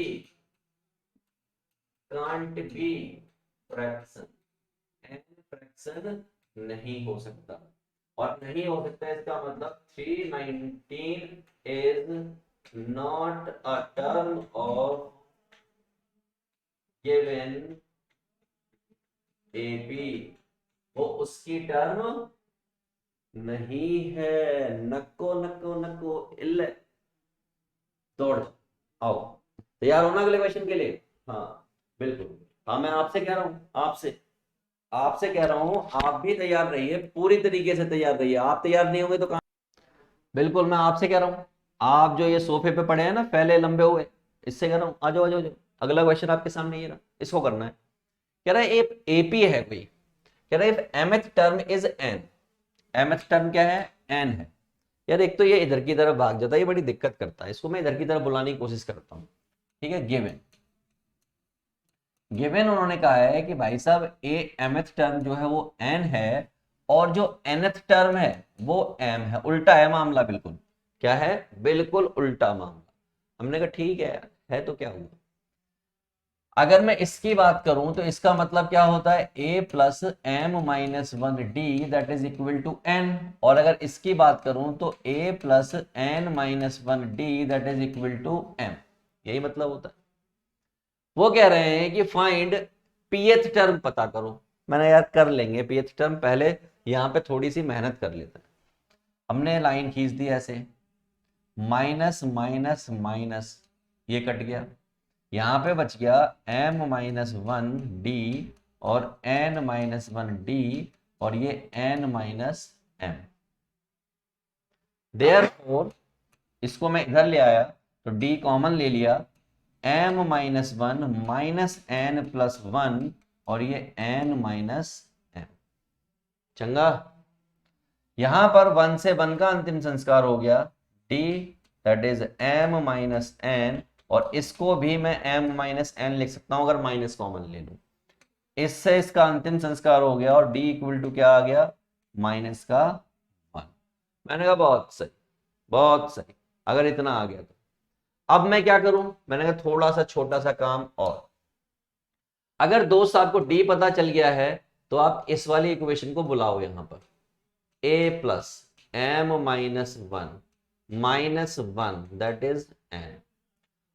Speaker 1: can't be fraction, n fraction नहीं हो सकता, और नहीं हो सकता इसका मतलब 319 is not a term of given AP, वो उसकी टर्म नहीं है, नको नको नको इल्ल, तोड़, आओ, तैयार होना अगले क्वेश्चन के लिए। हाँ बिल्कुल, हाँ मैं आपसे कह रहा हूँ, आपसे आपसे कह रहा हूं, आप भी तैयार रहिए, पूरी तरीके से तैयार रहिए, आप तैयार नहीं होंगे तो कहां। बिल्कुल मैं आपसे कह रहा हूं, आप जो ये सोफे पे पड़े हैं ना फैले लंबे हुए, इससे कह रहा हूं, आ जाओ आ जाओ, अगला क्वेश्चन आपके सामने ये रहा, इसको करना है। कह रहा है एक एपी है कोई, कह रहा है mth term is n, mth term क्या है n है। यार एक तो ये इधर की तरफ भाग जाता है, ये बड़ी दिक्कत करता है, इसको मैं इधर की तरफ बुलाने की कोशिश करता हूँ, ठीक है। गिवन गिवन उन्होंने कहा है कि भाई साहब ए mth टर्म जो है वो n है, और जो nth टर्म है वो m है, उल्टा है मामला, बिल्कुल क्या है, बिल्कुल उल्टा मामला। हमने कहा ठीक है तो क्या हुआ। अगर मैं इसकी बात करूं तो इसका मतलब क्या होता है, a plus m minus one d that is equal to n, और अगर इसकी बात करूं तो a plus N minus one d that is equal to m, यही मतलब होता है। वो कह रहे हैं कि फाइंड pth टर्म पता करो। मैंने यार कर लेंगे pth टर्म, पहले यहां पे थोड़ी सी मेहनत कर लेते हैं। हमने लाइन खींच दी ऐसे, माइनस माइनस माइनस, ये कट गया, यहां पे बच गया m माइनस वन डी और n माइनस वन डी, और ये n माइनस m। देयरफॉर इसको मैं इधर ले आया तो d कॉमन ले लिया, m minus one minus n plus one, और ये n माइनस m, चंगा। यहां पर 1 से 1 का अंतिम संस्कार हो गया, d that is m minus n, और इसको भी मैं m माइनस n लिख सकता हूं अगर माइनस कॉमन ले लूं, इससे इसका अंतिम संस्कार हो गया, और d इक्वल टू क्या आ गया, माइनस का 1। मैंने कहा बहुत सही, बहुत सही, अगर इतना आ गया तो अब मैं क्या करूं, मैंने कहा थोड़ा सा छोटा सा काम और, अगर दोस्त आपको d पता चल गया है तो आप इस वाली इक्वेशन को बुलाओ यहां पर, a plus m minus one that is n।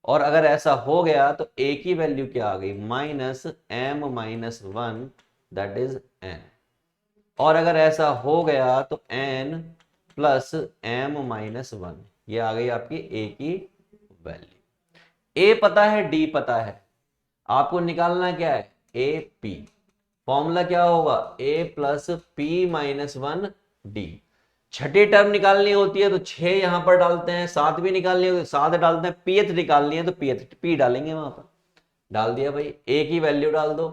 Speaker 1: और अगर ऐसा हो गया तो a की वैल्यू क्या आ गई, minus m minus one that is n। और अगर ऐसा हो गया तो n plus m minus one, ये आ गई आपकी a की वैल्यू। a पता है, d पता है, आपको निकालना क्या है, ए पी। फॉर्मूला क्या होगा, a plus p minus one D. Chhathi term निकालनी होती है तो 6 यहां पर डालते हैं, 7 भी निकालनी होती है 7 डालते हैं, पीएथ निकालनी है तो पीएथ पी डालेंगे वहां पर। डाल दिया भाई, a की वैल्यू डाल दो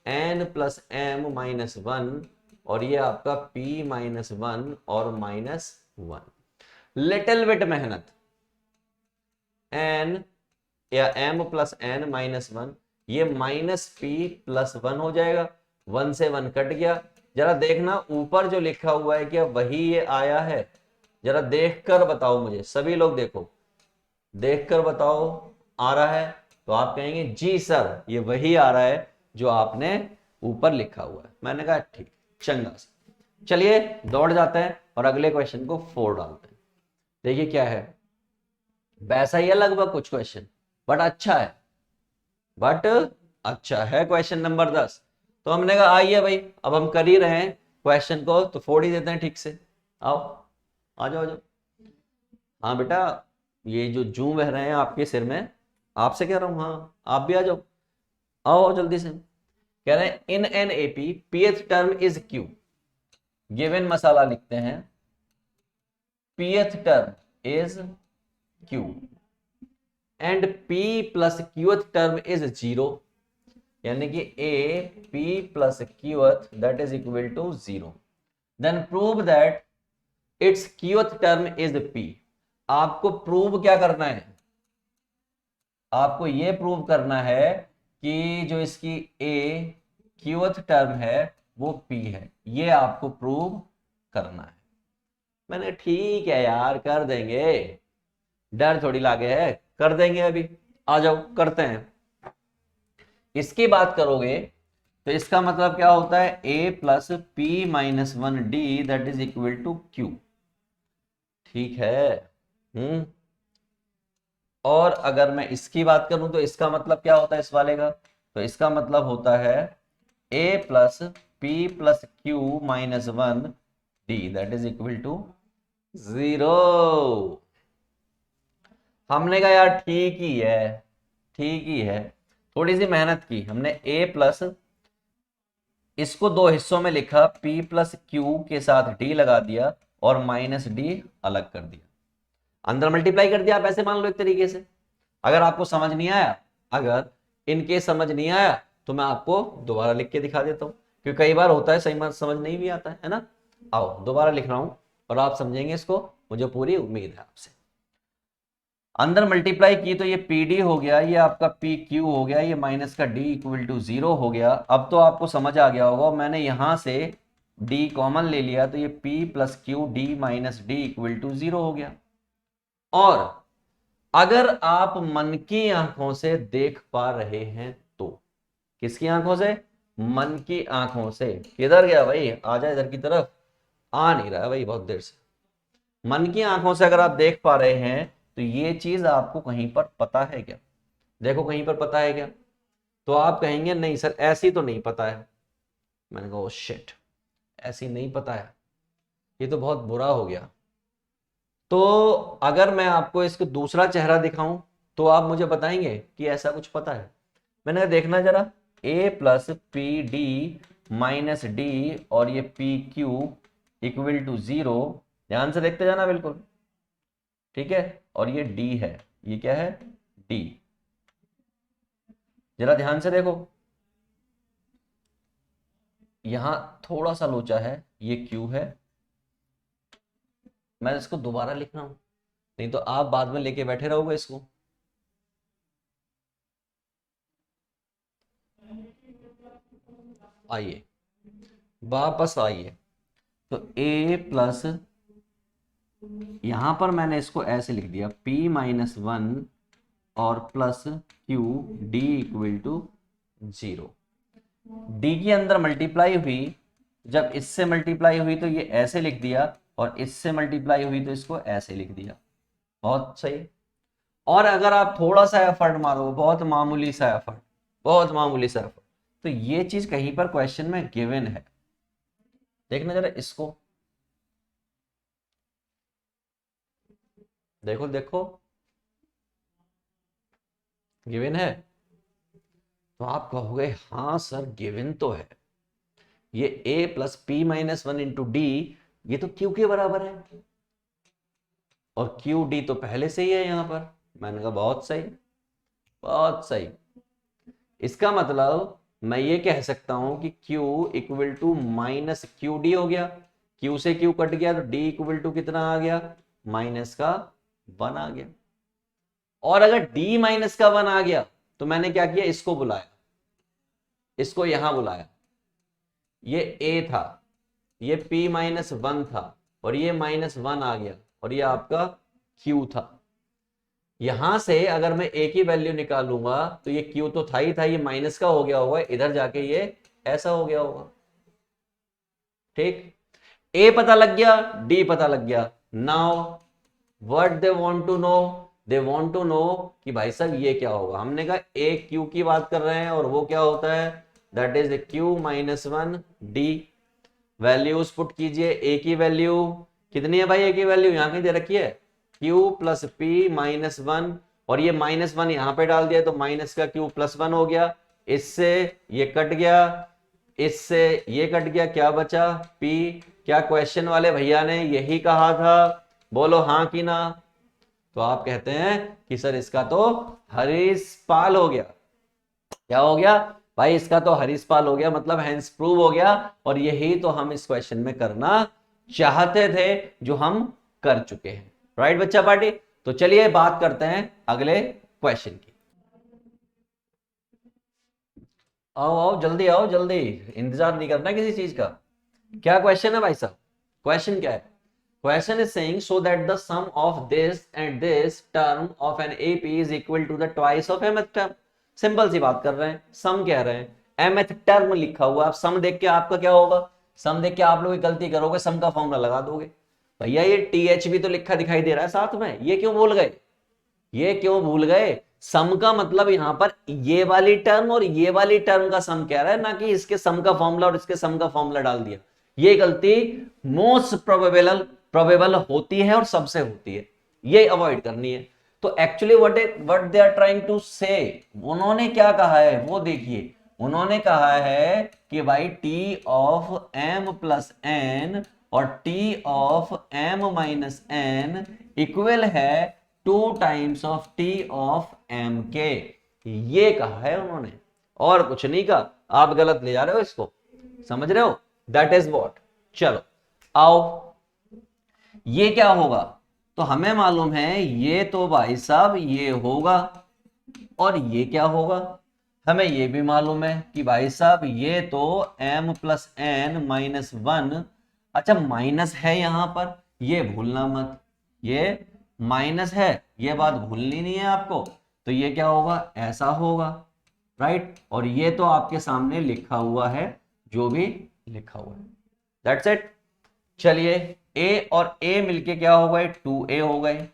Speaker 1: n plus m minus one, और ये आपका p माइनस वन और माइनस वन। लिटिल बिट मेहनत, n या m plus n minus one, ये माइनस p प्लस वन हो जाएगा, वन से वन कट गया। जरा देखना ऊपर जो लिखा हुआ है क्या वही ये आया है, जरा देखकर बताओ मुझे, सभी लोग देखो, देखकर बताओ आ रहा है तो आप कहेंगे जी सर ये वही आ रहा है जो आपने ऊपर लिखा हुआ है। मैंने कहा ठीक, चंगा से। चलिए दौड़ जाते हैं और अगले क्वेश्चन को 4 डालते हैं। देखिए क्या है, वैसा ही है लगभग कुछ क्वेश्चन, बट अच्छा है, बट अच्छा है। Question number 10। तो हमने कहा आइए भाई, अब हम कर ही रहे हैं क्वेश्चन को तो फोड़ ही देते हैं ठीक से। आओ, आ जाओ, आ जाओ। हाँ बेटा, ये जो जूं बह रहे हैं आपके सिर में, आपसे कह रहा हूं, हाँ आप भी आ जाओ, आओ जल्दी से। कह रहे हैं in an AP pth term is q, given मसाला लिखते हैं, pth term is q and p plus qth term is zero, यानी कि a p plus qth that is equal to zero, then prove that its qth term is p. आपको prove क्या करना है, आपको यह प्रूव करना है कि जो इसकी ए क्यूथ टर्म है वो पी है, ये आपको प्रूव करना है। मैंने ठीक है यार कर देंगे, डर थोड़ी लागे है, कर देंगे अभी, आ जाओ करते हैं। इसकी बात करोगे तो इसका मतलब क्या होता है, a plus p minus one d that is equal to q. ठीक है, और अगर मैं इसकी बात करूं तो इसका मतलब क्या होता है इस वाले का, तो इसका मतलब होता है a plus p plus q minus one d that is equal to zero. हमने कहा यार ठीक ही है, ठीक ही है, थोड़ी सी मेहनत की हमने। a प्लस, इसको दो हिस्सों में लिखा, p प्लस क्यू के साथ d लगा दिया और माइनस d अलग कर दिया, अंदर मल्टीप्लाई कर दिया, आप ऐसे मान लो एक तरीके से। अगर आपको समझ नहीं आया, अगर इनके समझ नहीं आया तो मैं आपको दोबारा लिख के दिखा देता हूं, क्योंकि कई बार होता है सही समझ नहीं भी आता है ना। आओ दोबारा लिख रहा हूं और आप समझेंगे इसको, मुझे पूरी उम्मीद है आपसे। अंदर मल्टीप्लाई की तो ये पी डी हो गया, ये आपका पी क्यू हो गया, ये माइनस का डी इक्वल टू जीरो हो गया। अब तो आपको समझ आ गया होगा, मैंने यहां से डी कॉमन ले लिया तो ये p plus q d minus d equal to zero हो गया। और अगर आप मन की आंखों से देख पा रहे हैं तो, किसकी आंखों से, मन की आंखों से। किधर गया भाई, आ जा इधर की तरफ, आ नहीं रहा है भाई बहुत देर से। मन की आंखों से अगर आप देख पा रहे हैं तो ये चीज आपको कहीं पर पता है क्या, देखो कहीं पर पता है क्या, तो आप कहेंगे नहीं सर ऐसी तो नहीं पता है। मैंने कहा शिट, ऐसी नहीं पता है, ये तो बहुत बुरा हो गया। तो अगर मैं आपको इसको दूसरा चेहरा दिखाऊं तो आप मुझे बताएंगे कि ऐसा कुछ पता है। मैंने कहा देखना जरा, a plus p d minus d और ये p q equal to zero, ध्यान से देखते जाना बिल्कुल, ठीक है। और ये d है, ये क्या है, d, जरा ध्यान से देखो, यहां थोड़ा सा लोचा है, ये q है। मैं इसको दोबारा लिख रहा हूं, नहीं तो आप बाद में लेके बैठे रहोगे इसको। आइए वापस आइए, तो a प्लस, यहां पर मैंने इसको ऐसे लिख दिया p माइनस वन और plus q d equal to zero. D के अंदर मल्टीप्लाई हुई, जब इससे मल्टीप्लाई हुई तो ये ऐसे लिख दिया और इससे मल्टीप्लाई हुई तो इसको ऐसे लिख दिया। बहुत सही। और अगर आप थोड़ा सा एफर्ट मारो, बहुत मामूली सा एफर्ट, बहुत मामूली सा एफर्ट, तो ये चीज कहीं पर क्वेश्चन में गिवन है। देखना जरा इसको, देखो देखो, गिवन है। तो आप कहोगे हाँ सर गिवन तो है, ये a plus p minus one into D, ये तो q के बराबर है, और क्यू डी तो पहले से ही है यहां पर। मैंने कहा बहुत सही, बहुत सही। इसका मतलब मैं ये कह सकता हूं कि q equal to minus q d हो गया, q से q कट गया तो d इक्वल टू कितना आ गया, माइनस का 1 आ गया। और अगर d माइनस का 1 आ गया तो मैंने क्या किया, इसको बुलाया, इसको यहां बुलाया, ये a था, ये p माइनस 1 था, और ये माइनस 1 आ गया, और ये आपका q था। यहां से अगर मैं a की वैल्यू निकालूंगा तो ये q तो था ही था, ये माइनस का हो गया होगा, इधर जाके ये ऐसा हो गया होगा। ठीक, a पता लग गया, d पता लग गया। Now what they want to know, they want to know कि भाई साहब ये क्या होगा। हमने कहा a q की बात कर रहे हैं, और वो क्या होता है, that is q minus 1 d। Values put कीजिए, a की वैल्यू कितनी है भाई, a की वैल्यू यहां कहीं दे रखी है, q प्लस पी माइनस 1, और ये माइनस 1 यहां पे डाल दिया तो माइनस का q प्लस 1 हो गया, इससे ये कट गया, इससे ये कट गया, क्या बचा p। क्या क्वेश्चन वाले भैया ने यही कहा था, बोलो हाँ कि ना। तो आप कहते हैं कि सर इसका तो हरीश पाल हो गया। क्या हो गया भाई, इसका तो हरीश पाल हो गया, मतलब हैंस प्रूव हो गया। और यही तो हम इस क्वेश्चन में करना चाहते थे, जो हम कर चुके हैं। राइट बच्चा पार्टी। तो चलिए बात करते हैं अगले क्वेश्चन की। आओ आओ जल्दी आओ, जल्दी, इंतजार नहीं करना किसी चीज का। क्या क्वेश्चन है भाई साहब, क्वेश्चन क्या है। Question is saying so that the sum of this and this term of an AP is equal to the twice of mth term. Simple सी बात कर रहे हैं, सम कह रहे हैं, mth टर्म लिखा हुआ, आप सम देख के आपका क्या होगा, सम देख के आप लोग गलती करोगे, सम का फॉर्मूला लगा दोगे। भैया ये th भी तो लिखा दिखाई दे रहा है साथ में, ये क्यों भूल गए, ये क्यों भूल गए। सम का मतलब यहां पर ये वाली टर्म और ये वाली टर्म का सम कह रहा है, ना कि इसके सम का फॉर्मूला और इसके सम का फॉर्मूला डाल दिया। ये गलती मोस्ट प्रोबेबल होती है और सबसे होती है, ये अवॉइड करनी है। तो actually what they are trying to say, उन्होंने क्या कहा है वो देखिए। उन्होंने कहा है कि भाई T of M plus N और T of M minus N equal है 2 times of T of M के, ये कहा है उन्होंने, और कुछ नहीं कहा। आप गलत ले जा रहे हो इसको, समझ रहे हो, दैट इज व्हाट। चलो आओ, ये क्या होगा, तो हमें मालूम है ये तो भाई साहब ये होगा, और ये क्या होगा, हमें ये भी मालूम है कि भाई साहब ये तो m प्लस एन माइनस 1। अच्छा माइनस है यहां पर, ये भूलना मत, ये माइनस है, ये बात भूलनी नहीं है आपको। तो ये क्या होगा, ऐसा होगा, राइट। और ये तो आपके सामने लिखा हुआ है, जो भी लिखा हुआ है, दैट्स इट। चलिए a और a मिलके क्या हो गए, 2a हो गए।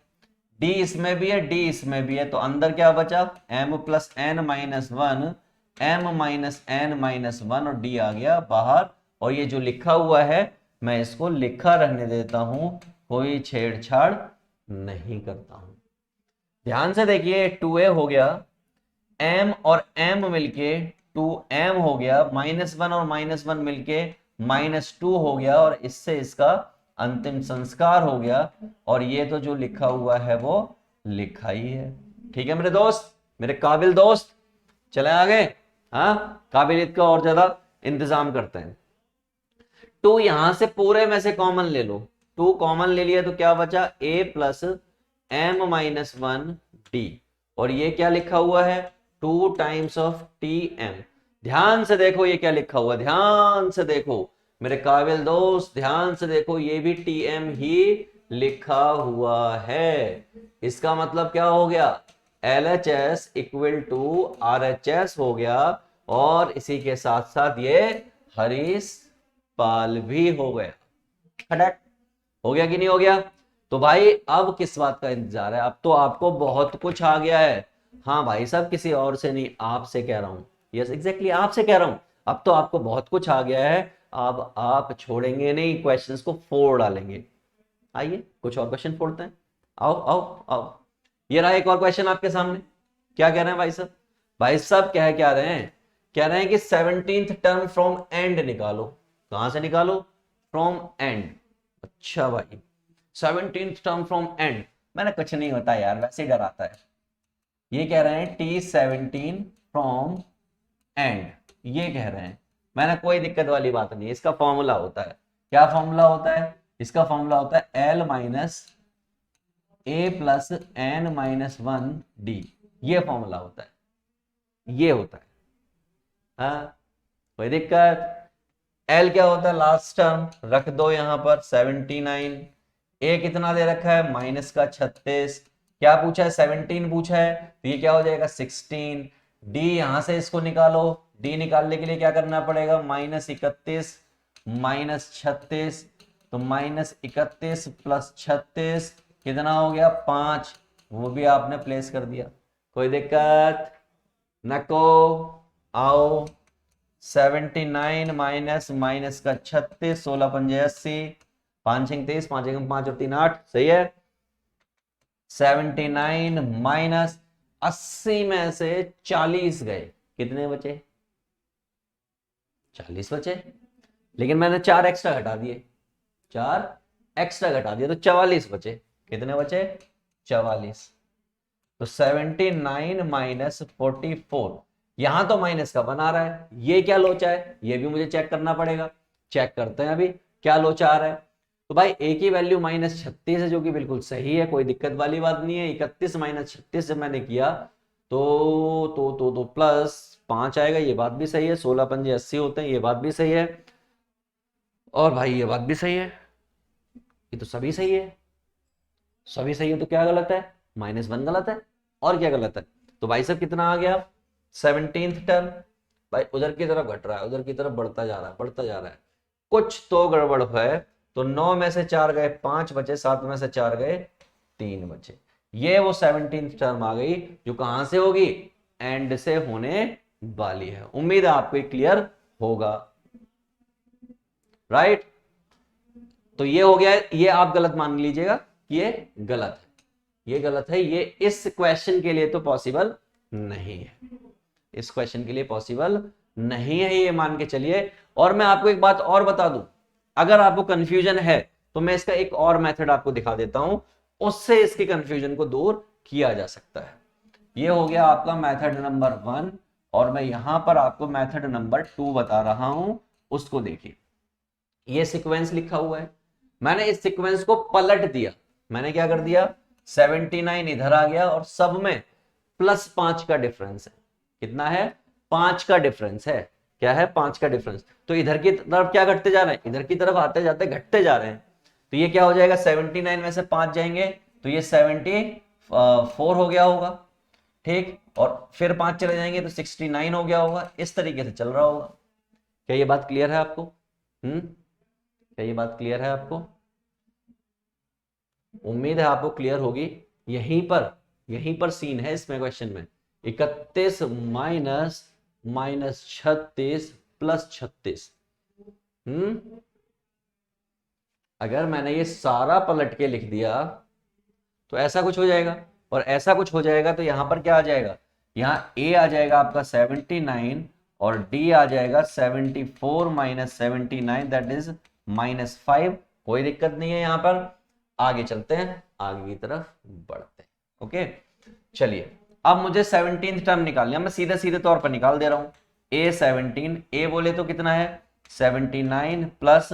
Speaker 1: d इसमें भी है, d इसमें भी है, तो अंदर क्या बचा, m plus N minus 1, m minus n minus 1, और d आ गया बाहर। और ये जो लिखा हुआ है मैं इसको लिखा रहने देता हूं, कोई छेड़छाड़ नहीं करता हूं। ध्यान से देखिए, 2a हो गया, m और m मिलके 2m हो गया, -1 और -1 मिलके -2 हो गया, और इससे इसका अंतिम संस्कार हो गया। और ये तो जो लिखा हुआ है वो लिखा ही है। ठीक है मेरे दोस्त, मेरे काबिल दोस्त, चले आगे। हाँ, काबिलियत का और ज्यादा इंतजाम करते हैं। 2 यहां से पूरे में से कॉमन ले लो, 2 कॉमन ले लिया तो क्या बचा, a plus m minus 1 d, और ये क्या लिखा हुआ है, 2 टाइम्स ऑफ टी एम। ध्यान से देखो ये क्या लिखा हुआ, ध्यान से देखो मेरे काबिल दोस्त, ध्यान से देखो, ये भी टी एम ही लिखा हुआ है। इसका मतलब क्या हो गया, L H S equal to R H S हो गया, और इसी के साथ साथ ये हरीश पाल भी हो गया। हो गया कि नहीं हो गया? तो भाई अब किस बात का इंतजार है? अब तो आपको बहुत कुछ आ गया है। हाँ भाई साहब, किसी और से नहीं, आपसे कह रहा हूं। यस एग्जैक्टली, आपसे कह रहा हूं। अब तो आपको बहुत कुछ आ गया है। अब आप छोड़ेंगे नहीं, क्वेश्चंस को फोड़ डालेंगे। आइए कुछ और क्वेश्चन फोड़ते हैं। आओ आओ आओ। ये रहा एक और क्वेश्चन आपके सामने। क्या कह रहे हैं भाई साहब? भाई साहब कह क्या रहे हैं? कह रहे हैं कि 17th टर्म फ्रॉम एंड निकालो। कहां से निकालो? From and. अच्छा भाई, 17th टर्म फ्रॉम एंड। मैंने कुछ नहीं होता यार, वैसे ही डराता है। ये कह रहे हैं T17 फ्रॉम एंड, ये कह रहे हैं। मैंने कोई दिक्कत वाली बात नहीं है, इसका फॉर्मूला होता है। क्या फॉर्मूला होता है? इसका फॉर्मूला होता है L माइनस ए प्लस एन माइनस 1D। ये फॉर्मूला होता है, ये होता है। हाँ, कोई दिक्कत? L क्या होता है? लास्ट टर्म रख दो यहां पर 79। ए कितना दे रखा है? माइनस का 36। क्या पूछा है? 17 पूछा है, तो ये क्या हो जाएगा? 16। डी यहां से इसको निकालो। डी निकालने के लिए क्या करना पड़ेगा? -31 माइनस 36। तो -31 प्लस 36 कितना हो गया? 5। वो भी आपने प्लेस कर दिया। कोई दिक्कत? नको। आओ, 79 माइनस माइनस का 36, 16 पंजे 80, 5 6 23, 5 1 5 और 3 8। सही है। 79 माइनस 80 में से 40 गए, कितने बचे? 40 बचे। लेकिन मैंने 4 एक्स्ट्रा घटा दिए, 4 एक्स्ट्रा घटा दिए, तो 44 बचे। कितने बचे? 44। तो 79 माइनस 44, यहां तो माइनस का बना रहा है। ये क्या लोचा है? ये भी मुझे चेक करना पड़ेगा। चेक करते हैं अभी क्या लोचा आ रहा है। तो भाई ए की वैल्यू -36 है, जो कि बिल्कुल सही है, कोई दिक्कत वाली बात नहीं है। 31 माइनस 36 जब मैंने किया तो प्लस 5 आएगा, ये बात भी सही है। 16 पंजे 80 होते हैं, ये बात भी सही है। और भाई ये बात भी सही है, ये तो सभी सही है। सभी सही है तो क्या गलत है? -1 गलत है, और क्या गलत है? तो भाई साहब कितना आ गया? 17th term. भाई उधर की तरफ घट रहा है, उधर की तरफ बढ़ता जा रहा है, बढ़ता जा रहा है। कुछ तो गड़बड़ है। तो 9 में से 4 गए, 5 बचे, 7 में से 4 गए, 3 बचे। ये वो 17th टर्म आ गई, जो कहां से होगी? एंड से होने वाली है। उम्मीद है आपको क्लियर होगा, राइट? तो ये हो गया। ये आप गलत मान लीजिएगा, ये गलत है, ये गलत है। ये इस क्वेश्चन के लिए तो पॉसिबल नहीं है, इस क्वेश्चन के लिए पॉसिबल नहीं है, ये मान के चलिए। और मैं आपको एक बात और बता दूं, अगर आपको कंफ्यूजन है तो मैं इसका एक और मेथड आपको दिखा देता हूं, उससे इसके कंफ्यूजन को दूर किया जा सकता है। ये हो गया आपका मेथड नंबर 1, और मैं यहां पर आपको मेथड नंबर 2 बता रहा हूं, उसको देखिए। ये सीक्वेंस लिखा हुआ है, मैंने इस सीक्वेंस को पलट दिया। मैंने क्या कर दिया? 79 इधर आ गया, और सब में +5 का डिफरेंस है। कितना है? 5 का डिफरेंस है। क्या है? 5 का डिफरेंस। तो इधर की तरफ क्या घटते जा रहे हैं? इधर की तरफ आते जाते घटते जा रहे हैं। तो ये क्या हो जाएगा? 79 में से 5 जाएंगे तो ये 74 हो गया होगा, ठीक। और फिर 5 चले जाएंगे तो 69 हो गया होगा। इस तरीके से चल रहा होगा। क्या ये बात क्लियर है आपको? क्या ये बात क्लियर है आपको? उम्मीद है आपको क्लियर होगी। यहीं पर सीन है इसमें क्वेश्चन में। 31 माइनस 36 प्लस 36। अगर मैंने ये सारा पलट के लिख दिया तो ऐसा कुछ हो जाएगा, और ऐसा कुछ हो जाएगा। तो यहां पर क्या आ जाएगा? यहाँ ए आ जाएगा आपका 79, और डी आ जाएगा 74 माइनस 79, दैट इज -5। कोई दिक्कत नहीं है। यहां पर आगे चलते हैं, आगे की तरफ बढ़ते हैं। ओके, चलिए। अब मुझे 17th टर्म निकालना, मैं सीधे सीधे तौर पर निकाल दे रहा हूं। ए 17, ए बोले तो कितना है? 79 प्लस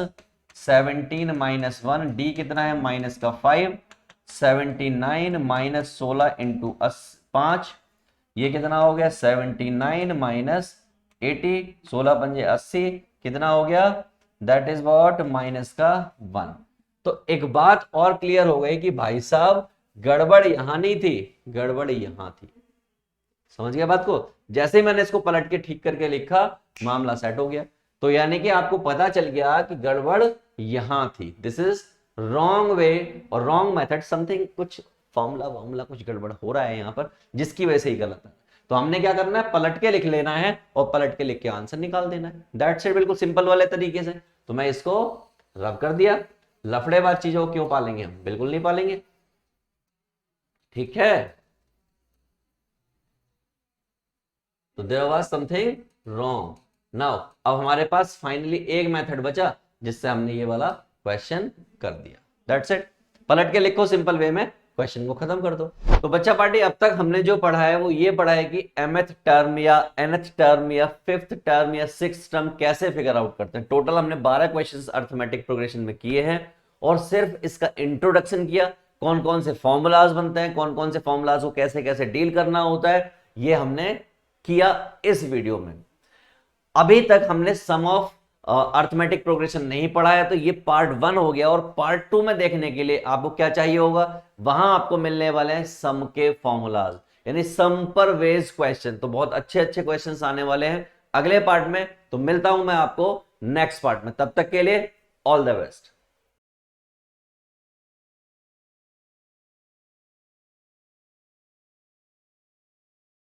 Speaker 1: 17 माइनस 1, डी कितना है? -5। 79 माइनस 16 इंटू 5, ये कितना हो गया? 79 माइनस 80, 16 पंजे 80, कितना हो गया? That is what? -1। तो एक बात और क्लियर हो गई कि भाई साहब गड़बड़ यहां नहीं थी, गड़बड़ यहां थी। समझ गया बात को? जैसे ही मैंने इसको पलट के ठीक करके लिखा, मामला सेट हो गया। तो यानी कि आपको पता चल गया कि गड़बड़ यहां थी। दिस इज रॉन्ग वे और रॉन्ग मेथड समथिंग, कुछ फॉर्मूला कुछ गड़बड़ हो रहा है यहाँ पर जिसकी वजह से ही गलत है। तो हमने क्या करना है, पलट के लिख लेना है और पलट के लिख के आंसर निकाल देना है। दैट्स इट, बिल्कुल सिंपल वाले तरीके से। तो मैं इसको रब कर दिया। लफड़ेबाज चीजों को क्यों पालेंगे हम, बिल्कुल नहीं पालेंगे, ठीक है। तो there was something wrong. Now अब हमारे पास फाइनली एक मेथड बचा जिससे हमने ये वाला क्वेश्चन कर दिया। दैट्स इट, पलट के लिखो सिंपल वे में, क्वेश्चन को खत्म कर दो। तो बच्चा पार्टी अब तक हमने जो पढ़ा है वो ये पढ़ा है कि mth टर्म या nth टर्म या 5th टर्म या 6th टर्म कैसे फिगर आउट करते हैं। टोटल हमने 12 क्वेश्चंस अर्थमेटिक प्रोग्रेशन में किए हैं और सिर्फ इसका इंट्रोडक्शन किया, कौन कौन से फॉर्मूलाज बनते हैं, कौन कौन से फॉर्मूलाज को कैसे कैसे डील करना होता है, ये हमने किया इस वीडियो में। अभी तक हमने सम ऑफ अर्थमेटिक प्रोग्रेशन नहीं पढ़ा है, तो ये पार्ट 1 हो गया। और पार्ट 2 में देखने के लिए आपको क्या चाहिए होगा, वहां आपको मिलने वाले हैं सम के फॉर्मूलाज, यानी सम पर बेस्ड क्वेश्चन। तो बहुत अच्छे अच्छे क्वेश्चंस आने वाले हैं अगले पार्ट में। तो मिलता हूं मैं आपको नेक्स्ट पार्ट में, तब तक के लिए ऑल द बेस्ट।